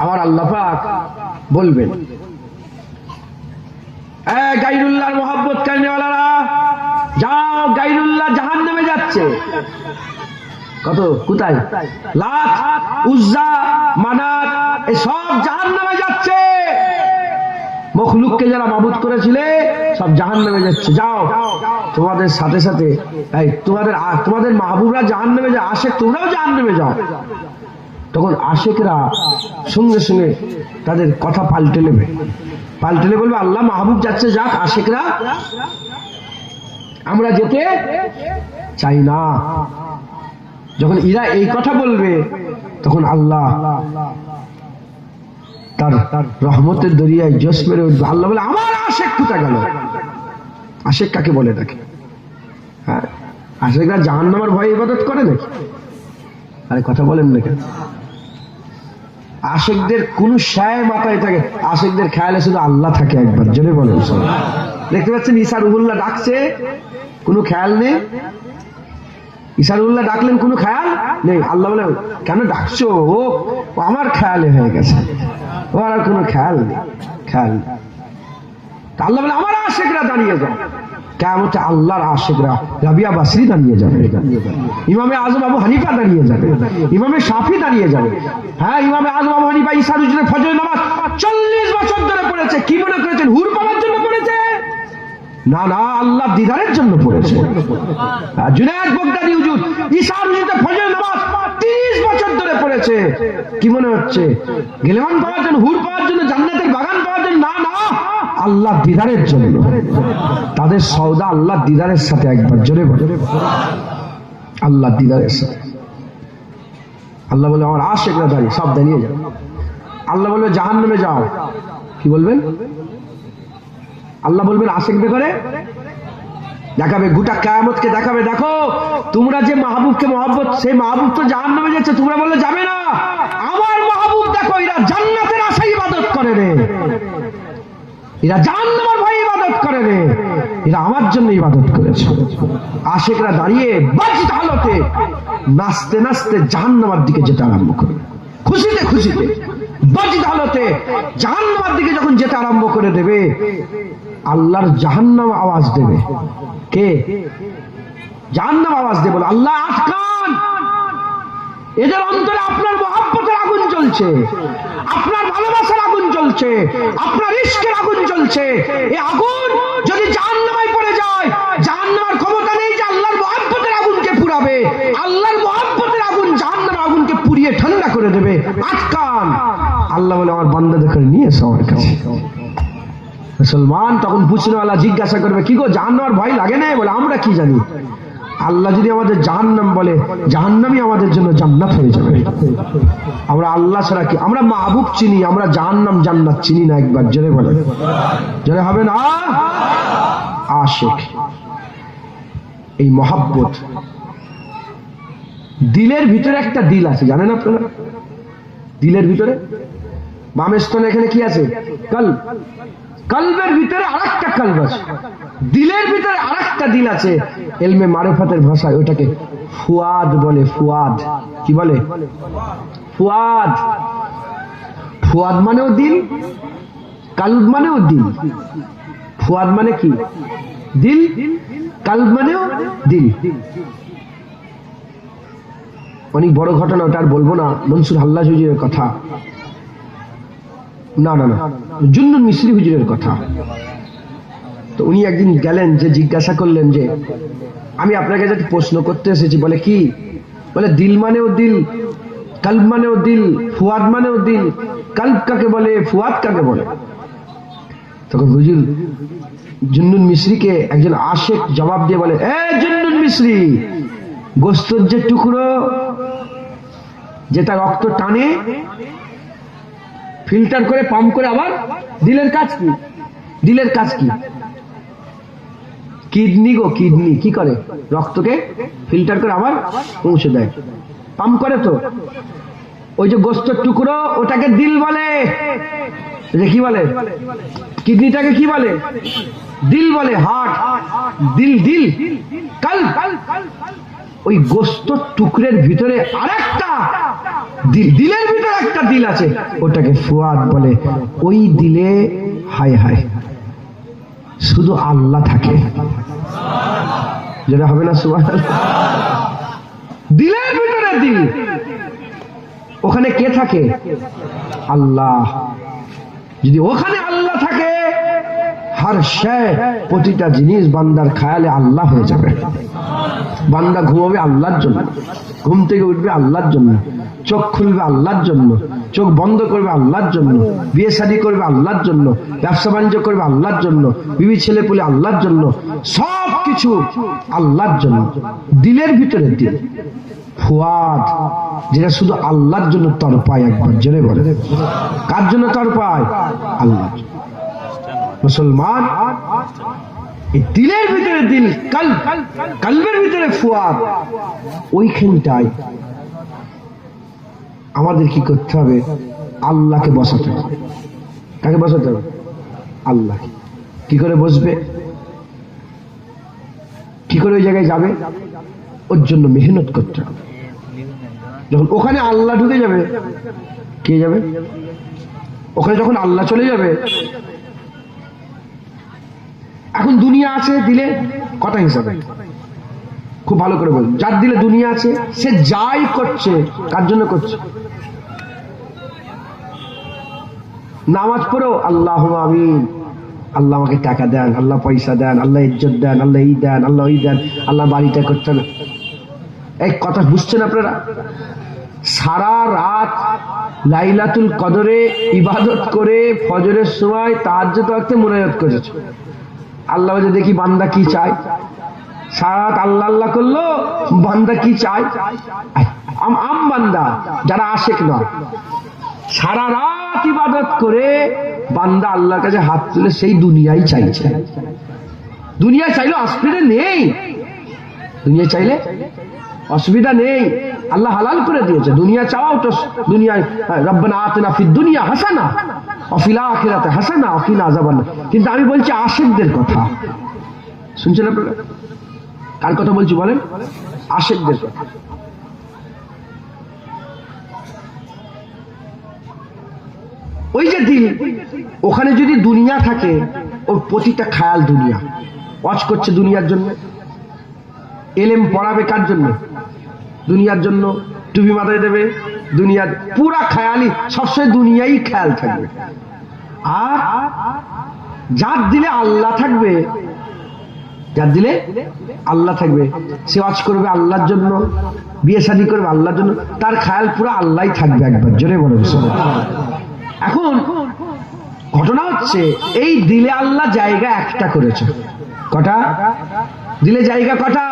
Speaker 2: আমার আল্লাহ পাক বলবেন, গায়রুল্লাহর মহব্বত কারনেওয়ালারা যাও, গায়রুল্লাহ জাহান্নামে যাচ্ছে। কত কোথায়? লাত, উজ্জা, মানাত, এই সব জাহান্নামে যাচ্ছে। মখলুককে যারা মাবুদ করেছিলে সব জাহান্নামে যাচ্ছে। যাও, তোমাদের সাথে সাথে এই তোমাদের মাহবুবরা জাহান্নামে যায়, আশিক তোমরাও জাহান্নামে যাও। তখন আশিকরা সঙ্গে সঙ্গে তাদের কথা পাল্টে নেবে, পাল্টেলে বলবে আল্লাহ মাহবুব যাচ্ছে, যাক, আশিকরা আমরা যেতে চাই না। যখন এরা এই কথা বলবে তখন আল্লাহ তার রহমতের দরিয়ায় জোশ মেরে উঠবে। আল্লাহ বলে, আমার আশিক কোথায় গেল? আশিক কাকে বলে নাকি? হ্যাঁ, আশিকরা জাহান্নামের ভয়ে ইবাদত করে নাকি? আরে কথা বলেন না কেন? আশিকদের কোন শায় মাথায় থাকে? আশিকদের খেয়ালে শুধু আল্লাহ থাকে। একবার জোরে বলেন। দেখতে পাচ্ছেন ঈসা রুহুল্লাহ ডাকছে, কোনো খেয়াল নেই। ঈসা রুহুল্লাহ ডাকলেন, কোনো খেয়াল নেই। আল্লাহ বলে, কেন ডাকছো? ও আমার খেয়ালে হয়ে গেছে, ও আর কোনো খেয়াল নেই, খেয়াল নেই। আল্লাহ বলে, আমার আশিকরা দাঁড়িয়ে যাও, কিয়ামতে আল্লাহর আশিকরা রাবিয়া বাসরি দাঁড়িয়ে যাবে, ইমামে আজম আবু হানিফা দাঁড়িয়ে যাবে, ইমামে শাফি দাঁড়িয়ে যাবে। হ্যাঁ, ইমামে আজম আবু হানিফা ঈশার উজরে ফজরের নামাজ 40 বছর ধরে পড়েছে। কি মনে করেছেন হুর পাওয়ার জন্য পড়েছে? না না, আল্লাহ দিদারের জন্য পড়েছে। জুনায়েদ বাগদাদি হুজুর ঈশার উজরে ফজরের নামাজ 30 বছর ধরে পড়েছে। কি মনে হচ্ছে গেলেমান পাওয়ার জন্য, হুর পাওয়ার জন্য, জান্নাতের বাগান পাওয়ার জন্য? না না, আল্লাহ দিদারের জন্য। তাদের সওদা আল্লাহ দিদারের সাথে। একবার জোরে বলে আল্লাহ দিদারের সাথে। আল্লাহ বলে আমার আশিকরা দাঁড়িয়ে সব দাঁড়িয়ে যাও। আল্লাহ বলবে জাহান্নামে যাও। কি বলবেন? আল্লাহ বলবেন আশিকদের করে দেখাবে, গোটা কিয়ামতকে দেখাবে, দেখো তোমরা যে মাহবুবকে মহব্বত, সেই মাহবুব তো জাহান্নামে যাচ্ছে, তোমরা বললে যাবে না। আমার মাহবুব দেখো, এরা জান্নাতের আশায় ইবাদত করে রে, এরা জাহান্নামের ভয়ে ইবাদত করে রে, এরা আমার জন্য ইবাদত করেছে। আশিকরা দাঁড়িয়ে বাজিত হালতে নাচতে নাচতে জাহান্নামের দিকে যেতে আরম্ভ করে, খুশিতে খুশিতে বাজিত হালতে জাহান্নামের দিকে যখন যেতে আরম্ভ করে দেবে, আল্লাহর জাহান্নাম আওয়াজ দেবে। কে? জাহান্নাম আওয়াজ দেবে, বলে আল্লাহ আটকান, এদের অন্তরে আপনার মহব্বতের আগুন জ্বলছে, আপনার ভালোবাসার আগুন জ্বলছে, আপনার ইশকের আগুন জ্বলছে। এই আগুন যদি জাহান্নামে পড়ে যায়, জাহান্নামের ক্ষমতা নেই যে আল্লাহর মহব্বতের আগুনকে পুড়াবে। আল্লাহর মহব্বতের আগুন জাহান্নামের আগুনকে পুড়িয়ে ঠান্ডা করে দেবে। আটকান। আল্লাহ বলে আমার বান্দাদের করে নিয়ে এসো আমার কাছে। মুসলমান তখন পুছনেওয়ালা জিজ্ঞাসা করবে, কি গো জাহান্নামের ভয় লাগে না? বলে আমরা কি জানি, আল্লাহ যদি আমাদের জাহান্নাম বলে, জাহান্নামই আমাদের জন্য জান্নাত হয়ে যাবে। আমরা আল্লাহ ছাড়া কি, আমরা মাহবুব চিনি, আমরা জাহান্নাম জান্নাত চিনি না। একবার জোরে বলে, জোরে হবে না? আশিক, এই মহব্বত দিলের ভিতরে একটা দিল আছে, জানেন আপনারা? দিলের ভিতরে বামের স্তনে এখানে কি আছে? কলব। কলবের ভিতরে আরেকটা কলব আছে, দিলের ভিতরে আরেকটা দিল আছে। ইলমে মারিফাতের ভাষায় ওটাকে ফুয়াদ বলে। ফুয়াদ কি বলে? ফুয়াদ। ফুয়াদ মানেও দিল, কলব মানেও দিল। ফুয়াদ মানে কি? দিল। কলব মানেও দিল। অনেক বড় ঘটনা, ওটা আর বলবো না, মনসুর হাল্লাজ হুজুরের কথা। না না না, জুন্নুন মিসরি হুজুরের কথা। তো উনি একদিন গেলেন, যে জিজ্ঞাসা করলেন যে আমি আপনাকে যাতে প্রশ্ন করতে এসেছি। বলে কি? বলে দিল মানেও দিল, কলব মানেও দিল, ফুয়াদ মানেও দিল। কলব কাকে বলে, ফুয়াদ কাকে বলে? তখন হুজুর জুন্নুন মিসরিকে একজন আশিক জবাব দিয়ে বলে, এ জুন্নুন মিসরি, গোস্তর যে টুকরো যেটা রক্ত টানে, ফিল্টার করে পাম্প করে আবার দিলের কাজ কি? দিলের কাজ কি? কিডনি গো, কিডনি কি করে? রক্তকে ফিল্টার করে আবার পৌঁছে দেয়, পাম্প করে। তো ওই যে গোস্তর টুকরো, ওটাকে দিল বলে। কি বলে? কিডনিটাকে কি বলে? দিল বলে। হার্ট, দিল, দিল, কলব। ওই গোস্তর টুকরের ভিতরে আরেকটা দিল, দিলের ভিতরে একটা দিল আছে, ওটাকে ফুয়াদ বলে। ওই দিলে হায় হায় শুধু আল্লাহ থাকে। যেটা হবে না সুবহানাল্লাহ? দিলের ভিতরে দিল, ওখানে কে থাকে? আল্লাহ। যদি ওখানে আল্লাহ থাকে, हर शय প্রতিটা জিনিস বান্দার খেয়ালে আল্লাহ হয়ে যাবে। বান্দা ঘুমাবে আল্লাহর জন্য, ঘুম থেকে উঠবে আল্লাহর জন্য, চোখ খুলবে আল্লাহর জন্য, চোখ বন্ধ করবে আল্লাহর জন্য, বিয়ে শাদী করবে আল্লাহর জন্য, ব্যবসা বাণিজ্য করবে আল্লাহর জন্য, বিবি ছেলে পুলে আল্লাহর জন্য, সব কিছু আল্লাহর জন্য। দিলের ভিতরে দিল, ফুয়াদ, যেটা শুধু আল্লাহর জন্য তড়পায়। একবার জোরে বলে, কার জন্য তড়পায়? আল্লাহর জন্য। মুসলমান, এই দিলের ভিতরে দিল, কলব, কলবের ভিতরে ফুয়াদ, ওইখানটায় আমাদের কি করতে হবে? আল্লাহকে বসাতে হবে। কাকে বসাতে হবে? আল্লাহ। কি করে বসবে? কি করে ওই জায়গায় যাবে? ওর জন্য মেহনত করতে হবে। যখন ওখানে আল্লাহ ঢুকে যাবে, কে যাবে? ওখানে যখন আল্লাহ চলে যাবে, এখন দুনিয়া আছে দিলে কটা হিসাবে, খুব ভালো করে বলুন। যার দিলে দুনিয়া আছে সে যাই করছে কার জন্য করছে? নামাজ পড়ো আল্লাহ আমিন, আল্লাহ আমাকে টাকা দেন, আল্লাহ পয়সা দেন, আল্লাহ ইজ্জত দেন, আল্লাহ এই দেন, আল্লাহ ওই দেন, আল্লাহ বাড়িটা করতে হবে। এই কথা বুঝছেন আপনারা? সারা রাত লাইলাতুল কদরে ইবাদত করে ফজরের সময় তাহাজ্জুদ ওয়াক্তে মুনাজাত করেছে। আল্লাহ বলে দেখি বান্দা কি চায়। সারা রাত আল্লাহ আল্লাহ করলো, বান্দা কি চায়? আম বান্দা যারা আশেক নয়, সারা রাত ইবাদত করে বান্দা আল্লাহর কাছে হাত তুলে সেই দুনিয়াই চাইছে। দুনিয়া চাইলে অসুবিধা নেই, দুনিয়া চাইলে অসুবিধা নেই, আল্লাহ হালাল করে দিয়েছে। দুনিয়া চাও তো দুনিয়ায় রব্বানা আতিনা ফিদ দুনিয়া হাসানা ওয়া ফিল আখিরাতি হাসানা ওয়া কিনা আযাবান্নার। কিন্তু আমি বলছি আশিকদের কথা, শুনছেন আপনারা? কার কথা বলছি বলেন? আশিকদের কথা। ওই যে দিল, ওখানে যদি দুনিয়া থাকে, ওর প্রতিটা খেয়াল দুনিয়া। ওয়াজ করছে দুনিয়ার জন্য, এলেম পড়াবে কার জন্য? দুনিয়ার জন্য। টুপি মাথায় দেবে দুনিয়ার, পুরা খেয়ালি সবসময় দুনিয়াই খেয়াল থাকবে। আর যার দিলে আল্লাহ থাকবে, যার দিলে আল্লাহ থাকবে, সে ওয়াজ করবে আল্লাহর জন্য, বিয়ে শাদী করবে আল্লাহর জন্য, তার খেয়াল পুরো আল্লাহই থাকবে। একবার জোরে বলে। এখন ঘটনা হচ্ছে এই দিলে আল্লাহ জায়গা একটা করেছে। কটা দিলে জায়গা? কটা?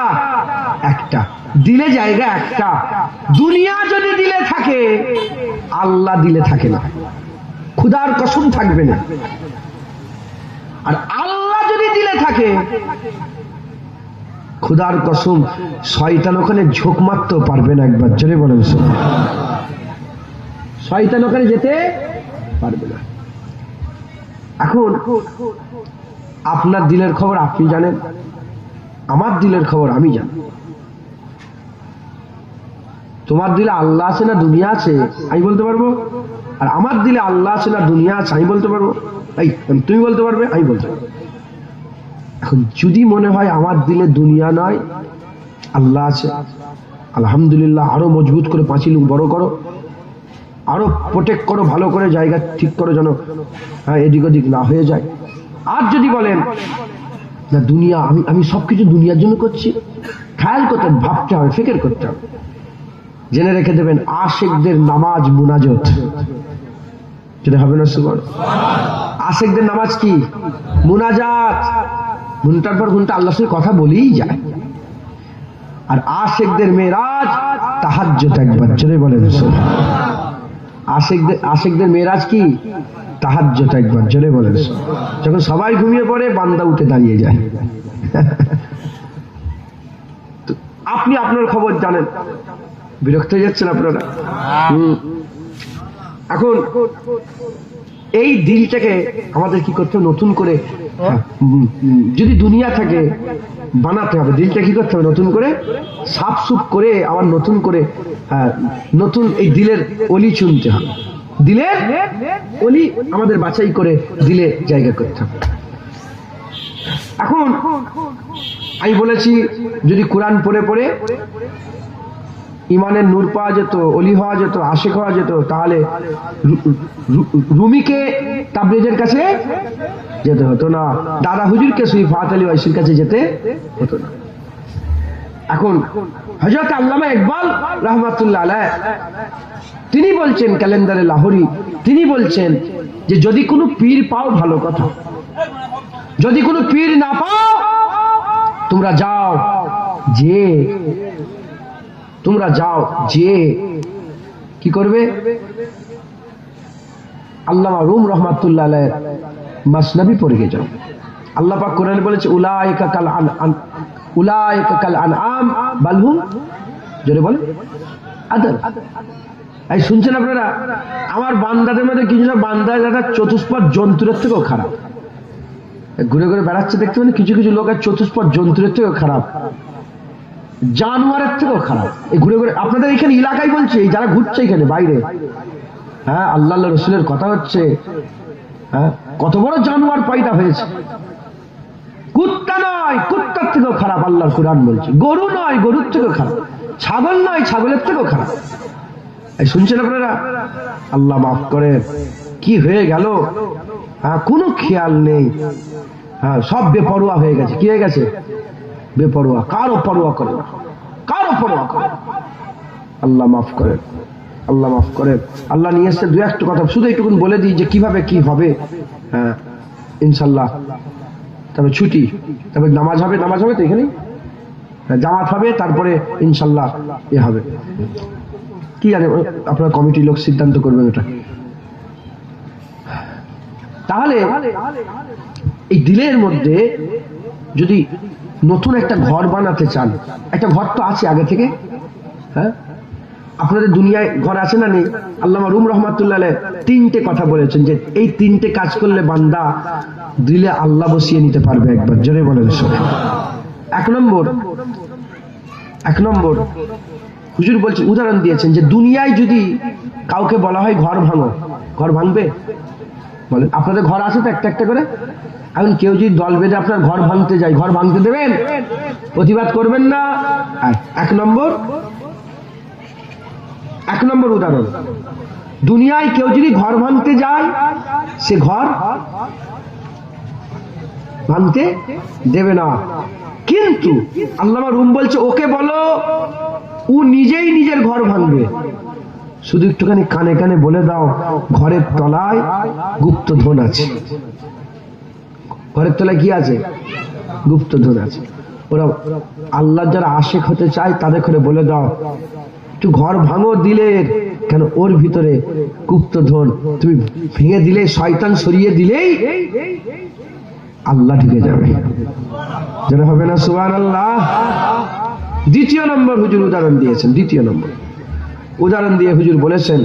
Speaker 2: একটা। দিলে জায়গা একটা। দুনিয়া যদি দিলে থাকে, আল্লাহ দিলে থাকে না, খুদার কসম থাকবে না। আর আল্লাহ যদি দিলে থাকে, খুদার কসম শয়তান ওখানে ঝোঁক মারতেও পারবে না। একবার জোরে বলেন, শয়তান ওখানে যেতে পারবে না। এখন আপনার দিলের খবর আপনি জানেন, আমার দিলের খবর আমি জানি। তোমার দিলে আল্লাহ আছে না দুনিয়া আছে আমি বলতে পারবো, আর আমার দিলে আল্লাহ আছে না দুনিয়া আছে আমি বলতে পারবো। এই তুমি বলতে পারবে, আমি বলতে পারবো। এখন যদি মনে হয় আমার দিলে দুনিয়া নয় আল্লাহ আছে, আলহামদুলিল্লাহ, আরো মজবুত করে পাঁচিল বড় করো, আরো প্রোটেক্ট করো, ভালো করে জায়গা ঠিক করো যেন এদিক ওদিক না হয়ে যায়। আর যদি বলেন না দুনিয়া, আমি সবকিছু দুনিয়ার জন্য করছি, খেয়াল করতে ভাবতে হবে, ফিকির করতে হবে। জেনে রেখে দেবেন আশিকদের নামাজ মুনাজাত, যেটা হবে না সুবহান। আশিকদের নামাজ কি? মুনাজাত। ঘন্টার পর ঘন্টা আল্লাহর সাথে কথা বলেই যায়। আর আশিকদের মেরাজ তাহাজ্জুদ। একবার জোরে বলেন সুবহান। আশিকদের মেরাজ কি? তাহাজ্জুদ। একবার জোরে বলেন। যখন সবাই ঘুমিয়ে পড়ে, বান্দা উঠে দাঁড়িয়ে যায়। আপনি আপনার খবর জানেন, বিরক্ত হয়ে যাচ্ছেন আপনারা? এখন এই দিলটাকে আমাদের কি করতে হবে? নতুন করে, যদি দুনিয়া থাকে বানাতে হবে। দিলটা কি করতে হবে? নতুন করে সাফ সুফ করে আবার নতুন করে নতুন এই দিলের অলি চুনতে হবে। দিলের অলি আমাদের বাছাই করে দিলে জায়গা করতে হবে। এখন আমি বলেছি যদি কোরআন পড়ে পড়ে ইমানের নূর পাওয়া যেত, অলি হওয়া যেত, আশিক হওয়া যেত, তাহলে রুমিকে তাবরেজের কাছে যেতে হতো না, দাদা হুজুরকে সুই ফাত আলী ওয়াইসির কাছে যেতে হতো না। এখন হযরত আল্লামা ইকবাল রাহমাতুল্লাহ আলাইহ তিনি বলছেন, ক্যালেন্ডারে লাহোরি, তিনি বলছেন যে যদি কোনো পীর পাও ভালো কথা, যদি কোনো পীর না পাও তোমরা যাও যে কি করবে? আল্লামা রুম রহমাতুল্লাহ আলাইহ মাসনাবি পড়ে যাও। আল্লাহ পাক কোরআনে বলেছে উলাইকা কাল আনআম বাল হুম, জোরে বলে আদল। এই শুনছেন আপনারা? আমার বান্দাদের মধ্যে কিছু না বান্দা যারা চতুষ্পদ জন্তুরের থেকেও খারাপ, ঘুরে ঘুরে বেড়াচ্ছে দেখতে পারেন। কিছু কিছু লোক চতুষ্পদ জন্তুরের থেকেও খারাপ, জানোয়ারের থেকেও খারাপ। এই ঘুরে ঘুরে আপনাদের এখানে এলাকায় বলছে, এই যারা ঘুরছে এখানে বাইরে, হ্যাঁ আল্লাহ রসুলের কথা হচ্ছে, হ্যাঁ কত বড় জানোয়ার পয়দা হয়েছে। কুত্তা নয়, কুত্তার থেকেও খারাপ আল্লাহর কুরআন বলছে। গরু নয়, গরুর থেকেও খারাপ। ছাগল নয়, ছাগলের থেকেও খারাপ। এই শুনছেন আপনারা? আল্লাহ মাফ করেন, কি হয়ে গেল, কোনো খেয়াল নেই। সব বেপরোয়া হয়ে গেছে। কি হয়ে গেছে? বেপরোয়া। কারো পরোয়া করে না, কারো পরোয়া করে না। আল্লাহ মাফ করেন, আল্লাহ মাফ করেন। আল্লাহ নিয়ে এসছে দু একটা কথা, শুধু এইটুকুন বলে দিই যে কিভাবে কি হবে। ইনশাল্লাহ তবে ছুটি, তবে নামাজ হবে, নামাজ হবে তো এখানে জামাত হবে, তারপরে ইনশাল্লাহ এ হবে। কি জানে আপনার কমিটির লোক সিদ্ধান্ত করবেন ওটা। তাহলে এই দিলের মধ্যে যদি নতুন একটা ঘর বানাতে চান, একটা ঘর তো আছে আগে থেকে। আপনাদের দুনিয়ায় ঘর আছে না নেই? আল্লামা রুম রহমাতুল্লাহ আলাইহি তিনটে কথা বলেছেন যে এই তিনটে কাজ করলে বান্দা দিলে আল্লাহ বসিয়ে নিতে পারবে। একবার জোরে বলেন এক নম্বর হুজুর বলছেন, উদাহরণ দিয়েছেন যে দুনিয়ায় যদি কাউকে বলা হয় ঘর ভাঙো, ঘর ভাঙবে? বলেন, আপনাদের ঘর আছে তো একটা একটা করে। এখন কেউ যদি দল বেঁধে আপনার ঘর ভাঙতে যায়, ঘর ভাঙতে দেবেন? প্রতিবাদ করবেন না। এক নম্বর উদাহরণ, দুনিয়ায় কেউ যদি ঘর ভাঙতে যায়, সে ঘর ভাঙতে দেবে না। কিন্তু আল্লামা রুম বলছে ওকে বলো ও নিজেই নিজের ঘর ভাঙবে। শুধু একটুখানি কানে কানে বলে দাও ঘরের তলায় গুপ্তধন আছে। ঘরের তলায় কি আছে? গুপ্তধন আছে। ওরা আল্লাহ যারা আশিক হতে চায় তাদের করে বলে দাও একটু ঘর ভাঙো দিলের, কেন ওর ভিতরে গুপ্তধন। তুমি ভেঙে দিলে, শয়তান সরিয়ে দিলেই আল্লাহ ঢুকে যাবে। যেটা হবে না সুবহানাল্লাহ। দ্বিতীয় নম্বর হুজুর উদাহরণ দিয়েছেন। দ্বিতীয় নম্বর উদাহরণ দিয়ে হুজুর বলেছেন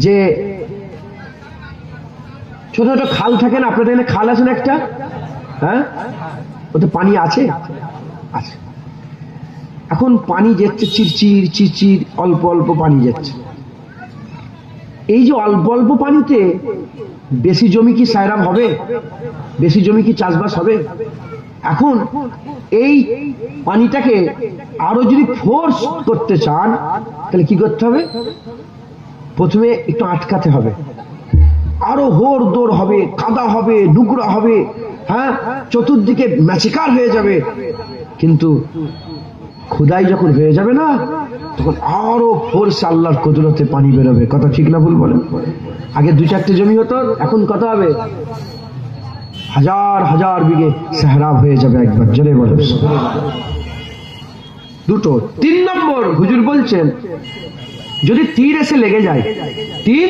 Speaker 2: যে ছোট ছোট খাল থাকে না, আপনাদের এখানে খাল আছে না একটা? ওতে পানি আছে, আছে। এখন পানি যাচ্ছে চিরচির চিরচির, অল্প অল্প পানি যাচ্ছে। এই যে অল্প অল্প পানিতে বেশি জমি কি সায়রাম হবে? বেশি জমি কি চাষবাস হবে? এখন এই পানিটাকে আরো যদি ফোর্স করতে চান তাহলে কি করতে হবে? প্রথমে একটু আটকাতে হবে, আরো হোড় দৌড় হবে, কাদা হবে, নোংরা হবে, চতুর্দিকে ম্যাচিকার হয়ে যাবে। কিন্তু খোদাই যখন হয়ে যাবে না, তখন আরো ফোর্সে আল্লাহর কুদরতে পানি বেরোবে। কথা ঠিক না ভুল বলেন? আগে 2-4টে জমি হতো, এখন কত হবে? হাজার হাজার বিঘে সেহরাব হয়ে যাবে। একবার জোরে বলেন। দুটো। 3 নম্বর হুজুর বলছেন যদি তীর এসে লেগে যায়, তীর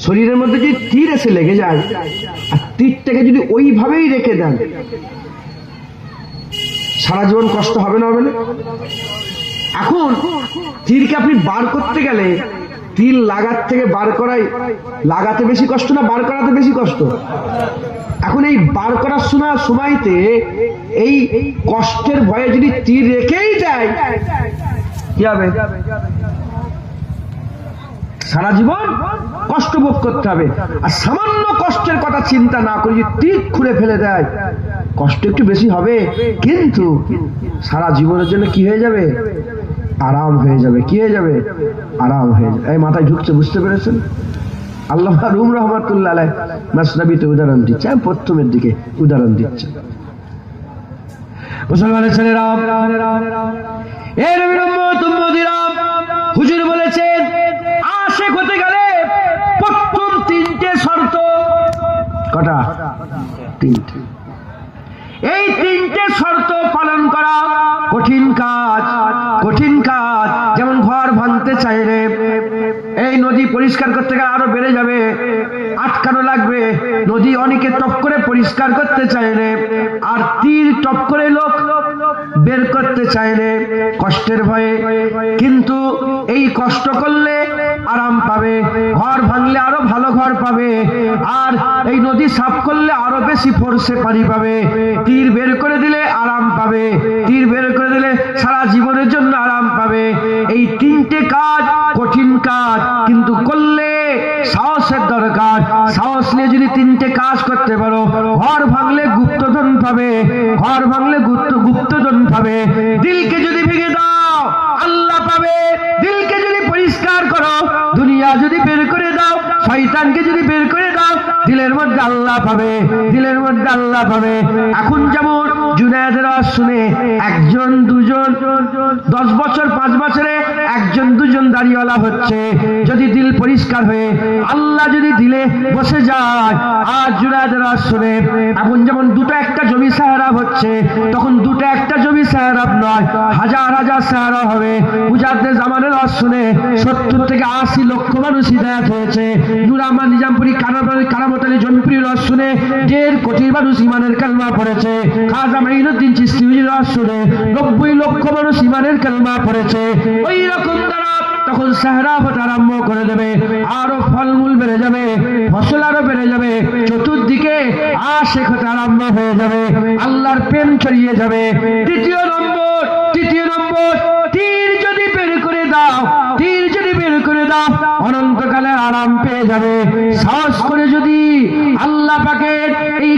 Speaker 2: শরীরের মধ্যে যদি তীর এসে লেগে যায় আর তীরটাকে যদি ওইভাবেই রেখে দেন, সারা জীবন কষ্ট হবে না? হবে না? এখন তীরকে আপনি বার করতে গেলে তীর লাগার থেকে বার করাই, লাগাতে বেশি কষ্ট না বার করাতে বেশি কষ্ট? এখন এই বার করার সময়তে এই কষ্টের ভয়ে যদি তীর রেখেই দেয়, কি হবে? সারা জীবন কষ্ট ভোগ করতে হবে। আর সামান্য কষ্টের কথা চিন্তা না করে যদি তীর খুলে ফেলে দেয়, কষ্ট একটু বেশি হবে, কিন্তু সারা জীবনের জন্য কি হয়ে যাবে? আরাম হয়ে যাবে। কি হয়ে যাবে? আরাম হয়ে যাবে। এই মাথায় ঢুকছে, বুঝতে পেরেছেন? আল্লাহ রুম রহমাতুল্লাহ আলাইহি মাসনাবিতে উদাহরণ দিচ্ছে, প্রথমের দিকে উদাহরণ দিচ্ছে। মুসলমানের ছেলেরা, এই নবীর উম্মত উম্মতিরা, হুজুর বলেছেন আশিক হতে গেলে প্রথম 3টে শর্ত। কটা? 3টে। এই 3টে শর্ত পালন করা কঠিন কাজ, কঠিন কাজ। যেমন ঘর ভাঙতে চাইলে এই নদী পরিষ্কার করতে গেলে আরো বেড়ে যাবে, আটকানো লাগবে। নদী অনেকে টপ করে পরিষ্কার করতে চাইলে, আর তীর টপ করে লোক বের করতে চাইলে কষ্টের ভয়ে। কিন্তু এই কষ্ট করলে আরাম পাবে, ঘর ভাঙলে আরো ভালো ঘর পাবে, আর এই নদী সাফ করলে আরো বেশি ফোর্সে পানি পাবে। তীর বের করে দিলে আরাম পাবে, তীর বের করে দিলে সারা জীবনের জন্য আরাম পাবে। এই 3টে কাজ কঠিন কাজ, কিন্তু করলে সাহসের দরকার। সাহস নিয়ে যদি তিনটে কাজ করতে পারো, ঘর ভাঙলে গুপ্তধন পাবে, ঘর ভাঙলে গুপ্তধন পাবে। দিলকে যদি ভেঙে দাও আল্লাহ পাবে, দিলকে যদি পরিষ্কার করো, দুনিয়া যদি বের করে দাও, শয়তানকে যদি বের করে দাও, দিলের মধ্যে আল্লাহ পাবে, দিলের মধ্যে আল্লাহ পাবে। এখন যেমন জুনায়েদের আওয়াজ শুনে একজন দুজন, 10 বছর 5 বছরে একজন দুজন দাড়িওয়ালা হচ্ছে। যদি দিল পরিষ্কার হয়ে আল্লাহ যদি দিলে বসে যায়, আর জুনায়েদের আওয়াজ শুনে এখন যেমন দুটো একটা জমি সাহারাব হচ্ছে, তখন দুটো একটা জমি সাহারাব নয়, হাজার হাজার সাহারাব হবে। মুজাদ্দেদ জামানের আওয়াজ শুনে 70 থেকে 80 লক্ষ মানুষ হিদায়াত হয়েছে। নূর আহমদ নিজামপুরি কারামত আলী জনপ্রিয় আওয়াজ শুনে 1.5 কোটি মানুষ ইমানের কালমা পড়েছে। খাজা মাইনুদ্দিন চিশতি হুজুর আওয়াজ শুনে 90 লক্ষ মানুষ ইমানের কালমা পড়েছে। ওই রকম দ্বারা তখন সাহারা হতে আরম্ভ করে দেবে, আরো ফলমূল বেড়ে যাবে, ফসল আরো বেড়ে যাবে, চতুর্দিকে আশিক হতে আরম্ভ হয়ে যাবে, আল্লাহর প্রেম ছড়িয়ে যাবে। তৃতীয় নম্বর তীর যদি বের করে দাও, তীর যদি বের করে দাও, অনন্তকালে আরাম পেয়ে যাবে। সাহস করে যদি আল্লাহ পাকের এই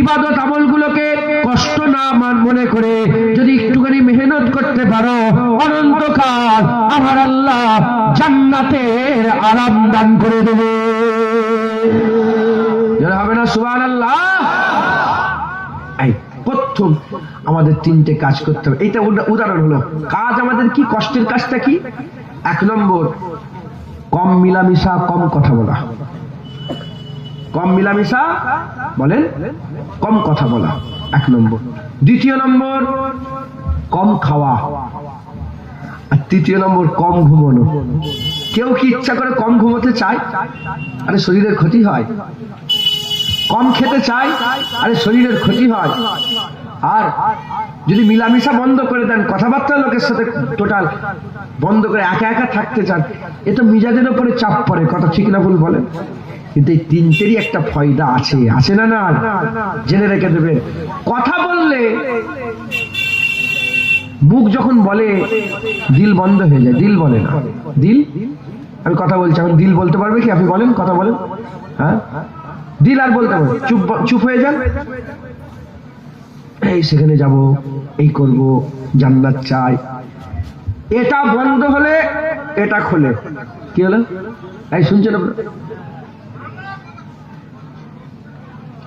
Speaker 2: ইবাদত আমলগুলোকে কষ্ট না মনে করে যদি একটুখানি মেহনত করতে পারো, অনন্তকাল আমার আল্লাহ জান্নাতের আরাম দান করে দেবে। যারা হবে না সুবহানাল্লাহ। এই প্রথম আমাদের 3টে কাজ করতে হবে। এইটা উদাহরণ হলো কাজ। আমাদের কি কষ্টের কাজটা কি? 1 নম্বর কম মিলামিশা, কম কথা বলা। কম মিলামিশা বলেন, কম কথা বলা 1 নম্বর। 2 নম্বর কম খাওয়া, আর 3 নম্বর কম ঘুমানো। কেউ কি ইচ্ছা করে কম ঘুমোতে চায়? আরে শরীরের ক্ষতি হয়। কম খেতে চায়? আরে শরীরের ক্ষতি হয়। আর যদি মিলামিশা বন্ধ করে দেন, কথাবার্তা লোকের সাথে টোটাল বন্ধ করে একা একা থাকতে চান, এ তো মিজাজের উপরে চাপ পড়ে। কথা ঠিক না ভুল বলেন? কিন্তু এই 3টেরই একটা ফায়দা আছে, আছে না? না, জেনে রেখে দেবেন। কথা বললে মুখ যখন বলে, দিল বন্ধ হয়ে যায়। দিল বলে না, দিল। আমি কথা বলছি, এখন দিল বলতে পারবে কি? আপনি বলেন, কথা বলেন। হ্যাঁ, দিল আর বলতে পারবে? চুপ হয়ে যান। এই সেখানে যাব, এই করব, জান্নাত চাই। এটা বন্ধ হলে এটা খোলে। কি হলো? এই শুনছেন আপনারা?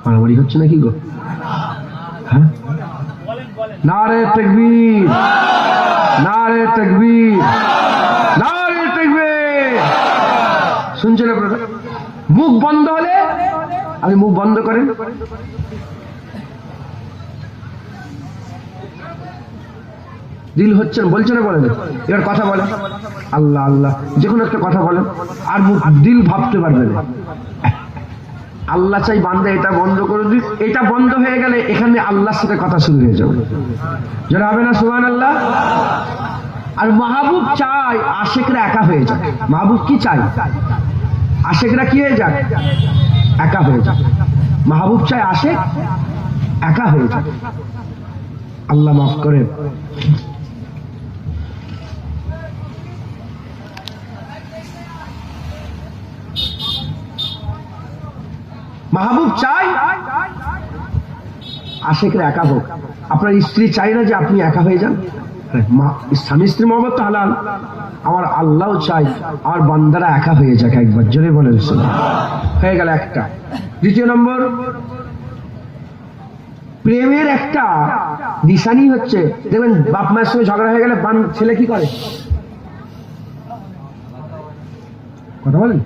Speaker 2: মারামারি হচ্ছে নাকি গো? হ্যাঁ, নারে তাকবীর, নারে তাকবীর, নারে তাকবীর। শুনছেন আপনারা? মুখ বন্ধ হলে, আপনি মুখ বন্ধ করেন, দিল হচ্ছে না, বলছে না, বলেন। এবার কথা বলেন, আল্লাহ আল্লাহ, যে কোনো একটা কথা বলেন, আর মুখ দিল ভাবতে পারবে না। আল্লাহ চাই বান্দা এটা বন্ধ করে দিক। এটা বন্ধ হয়ে গেলে এখানে আল্লাহর সাথে কথা শুরু হয়ে যাবে। যারা হবে না সুবহানাল্লাহ। আর মাহবুব চাই আশিকরা একা হয়ে যায়। মাহবুব কি চাই? আশিকরা কি হয়ে যায়? একা হয়ে যায়। মাহবুব চাই আশিক একা হয়ে যায়। আল্লাহ মাফ করেন। মাহবুব চাই আশিকরা একা হোক। আপনার স্ত্রী চাই না যে আপনি একা হয়ে যান। স্বামী স্ত্রী মহব্বত তো হালাল। আমার আল্লাহ চাই আমার বান্দারা একা হয়ে যাক। একবার জোরে বলেন হয়ে গেল একটা। 2 নম্বর, প্রেমের একটা নিশানি হচ্ছে, দেখবেন বাপ মায়ের সঙ্গে ঝগড়া হয়ে গেলে ছেলে কি করে? কথা বলেন,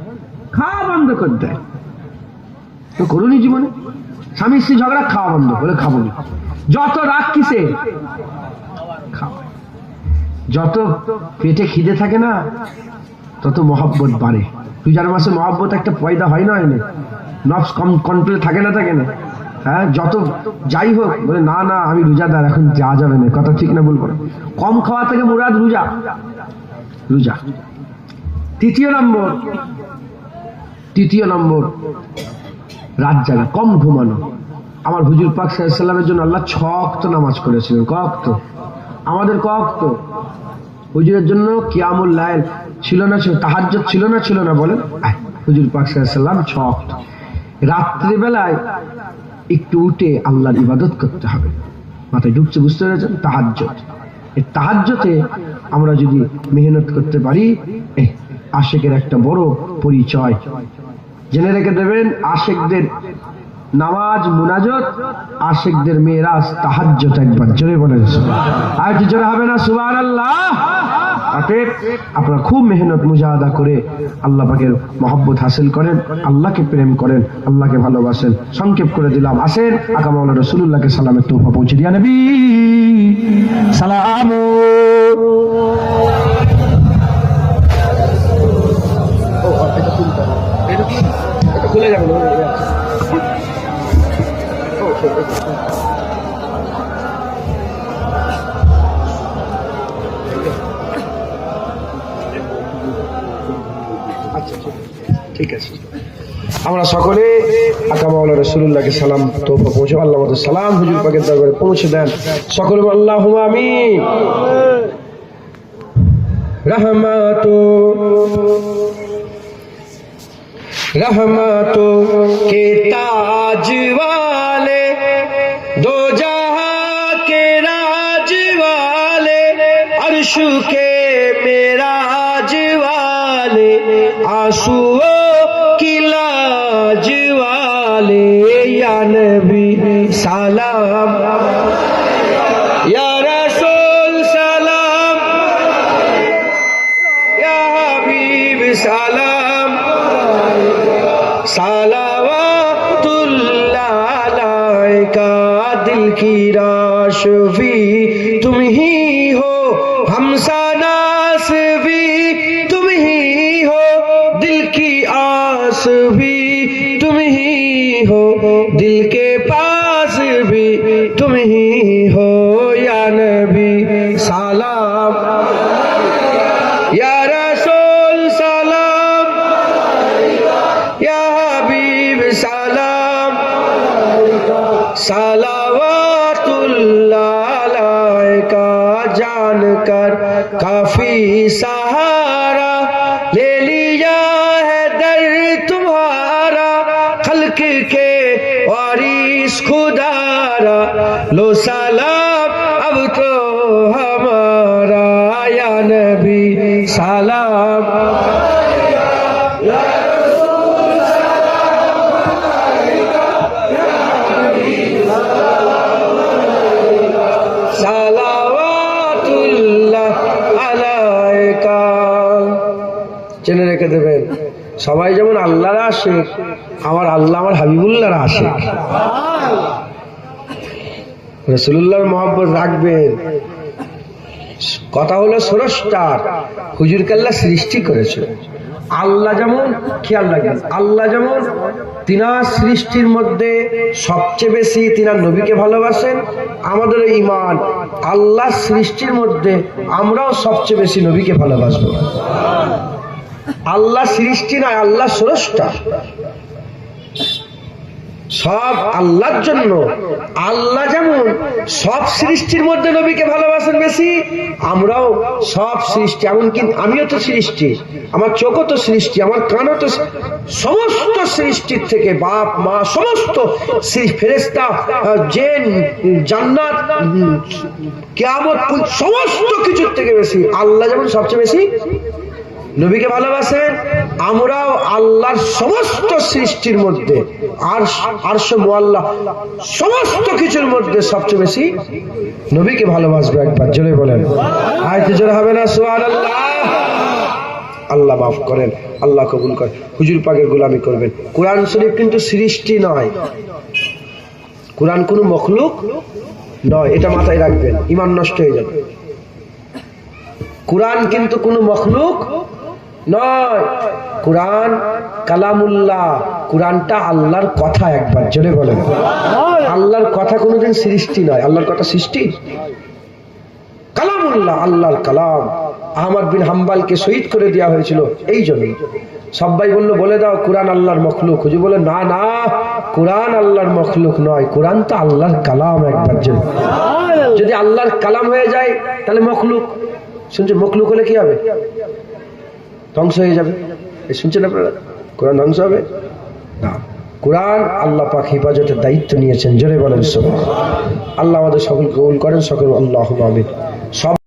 Speaker 2: খাওয়া বন্ধ করে দেয়। তো করুনি জীবনে? স্বামী স্ত্রী ঝগড়া, খাওয়া বন্ধ, বলে খাবো না। যত রাগ কিসে? খাওয়া। যত পেটে খিদে থাকে না, তত মহব্বত বাড়ে। রোজার মাসে মহব্বত একটা পয়দা হয় না, এনে নফস কন্ট্রোলে থাকে না, থাকে না। হ্যাঁ, যত যাই হোক বলে না না আমি রোজাদার, এখন যাওয়া যাবে না। কথা ঠিক না বলবো? কম খাওয়া থেকে মুরাদ রোজা। রোজা। 3 নম্বর রাত জাগা, কম ঘুমানো। আমার হুজুর পাক সাল্লাল্লাহু আলাইহি ওয়াসাল্লামের জন্য আল্লাহ 6 ওয়াক্ত নামাজ করেছিলেন। ক ওয়াক্ত? আমাদের ক ওয়াক্ত? হুজুরের জন্য কিয়ামুল লাইল ছিল না, ছিল তাহাজ্জুদ ছিল না, ছিল না? বলেন। হুজুর পাক সাল্লাল্লাহু আলাইহি ওয়াসাল্লাম ছক রাত্রিবেলায় একটু উঠে আল্লাহর ইবাদত করতে হবে। মাথায় ঢুকছে, বুঝতে পেরেছেন? তাহাজ্জুদ। এই তাহাজ্জুদে আমরা যদি মেহনত করতে পারি, আশিকের একটা বড় পরিচয়। জেনে রেখে দেবেন, আশিকদের নামাজ মুনাজাত, আশিকদের মেরাজ তাহাজ্জুদ। একবার জোরে বলেন সুবহানাল্লাহ। আর কি জোরে হবে না সুবহানাল্লাহ? অতএব আপনারা খুব মেহনত মুজাহাদা করে আল্লাহ পাকের মহব্বত হাসিল করেন, আল্লাহকে প্রেম করেন, আল্লাহকে ভালোবাসেন। সংক্ষেপ করে দিলাম, আসেন আকা মাওলানা রাসূলুল্লাহকে সালামের তোহফা পৌঁছে দিয়া নবী সালাম। খুলে যাবে ঠিক আছে। আমরা সকলে আকা মাওলানা রাসূলুল্লাহকে সালাম তোহফা পৌঁছে, আল্লাহ আমাদের সালাম হুজুর পাকের দরবারে পৌঁছে দেন। সকলে আল্লাহুম্মা আমিন। रहमतों के ताज वाले, दो जहां के राज वाले, अर्श के मेराज वाले, आंसुओं की लाज वाले, या नबी सलाम, या रसूल सलाम, या हबीब सलाम, सलावतुल्लाह अलैका। दिल की राशवी तुम ही हो, हमसनास भी तुम ही हो, दिल की आस भी तुम ही हो, दिल के पास भी तुम ही हो, या नबी सलाम, या रसूल सलाम, या हबीब सलाम, सलावतुल्लाह अलैका। जानकर काफी सहारा ले लिया है दर तुम्हारा, खल्क के वारिस खुदारा, लो सलाम अब तो हमारा, या नबी सलाम, জেনে রেখে দেবেন, সবাই যেমন আল্লাহর আশিক, আমার আল্লাহ আমার হাবিবুল্লাহর আশিক। রাসূলুল্লাহর মহব্বত রাখবেন। কথা হলো স্রষ্টার, হুজুরকে আল্লাহ সৃষ্টি করেছে। আল্লাহ যেমন, খেয়াল রাখবেন, আল্লাহ যেমন তিনার সৃষ্টির মধ্যে সবচেয়ে বেশি তিনার নবীকে ভালোবাসেন, আমাদের ঈমান আল্লাহ সৃষ্টির মধ্যে আমরাও সবচেয়ে বেশি নবীকে ভালোবাসবো। আল্লাহ সৃষ্টি নয়, আল্লাহ স্রষ্টা, সব আল্লাহর জন্য। আল্লাহ যেমন সব সৃষ্টির মধ্যে নবীকে ভালোবাসেন বেশি, আমরাও সব সৃষ্টি, এমনকি আমিও তো সৃষ্টি, আমার চোখও তো সৃষ্টি, আমার কানও তো, সমস্ত সৃষ্টির থেকে বাপ মা সমস্ত ফেরেশতা জিন জান্নাত কিয়ামত সমস্ত কিছুর থেকে বেশি আল্লাহ যেমন সবচেয়ে বেশি নবীকে ভালোবাসেন, আমরাও আল্লাহর সমস্ত সৃষ্টির মধ্যে আরশ মুআল্লা সমস্ত কিছুর মধ্যে সবচেয়ে বেশি নবীকে ভালোবাসবো। একবার জোরে বলেন, আর কি জোরে হবে না সুবহানাল্লাহ? আল্লাহ মাফ করেন, আল্লাহ কবুল করেন, হুজুর পাকের গোলামি করবেন। কোরআন শরীফ কিন্তু সৃষ্টি নয়, কোরআন কোনো মখলুক নয়, এটা মাথায় রাখবেন, ঈমান নষ্ট হয়ে যাবে। কোরআন কিন্তু কোনো মখলুক নয়, কোরআন কালামুল্লাহ, কোরআনটা আল্লাহর কথা। একবার জোরে বলেন, আল্লাহর কথা কোনোদিন সৃষ্টি নয়, আল্লাহর কথা সৃষ্টি। কালামুল্লাহ আল্লাহর কালাম। আহমদ বিন হাম্বালকে শহীদ করে দেওয়া হয়েছিল এই জন্য। সবাই বললো বলে দাও কোরআন আল্লাহর মখলুক, হুজুর বলে না না, কোরআন আল্লাহর মখলুক নয়, কোরআন তো আল্লাহর কালাম। একবার জোরে, যদি আল্লাহর কালাম হয়ে যায় তাহলে মখলুক। শুনছেন, মখলুক হলে কি হবে? ধ্বংস হয়ে যাবে। শুনছেন আপনারা? কোরআন ধ্বংস হবে না। কোরআন আল্লাহ পাক হেফাজতের দায়িত্ব নিয়েছেন, জোরে বলেন সুবহানাল্লাহ। আল্লাহ আমাদের সকল কবুল করেন, সকল আল্লাহুম্মা আমিন। সব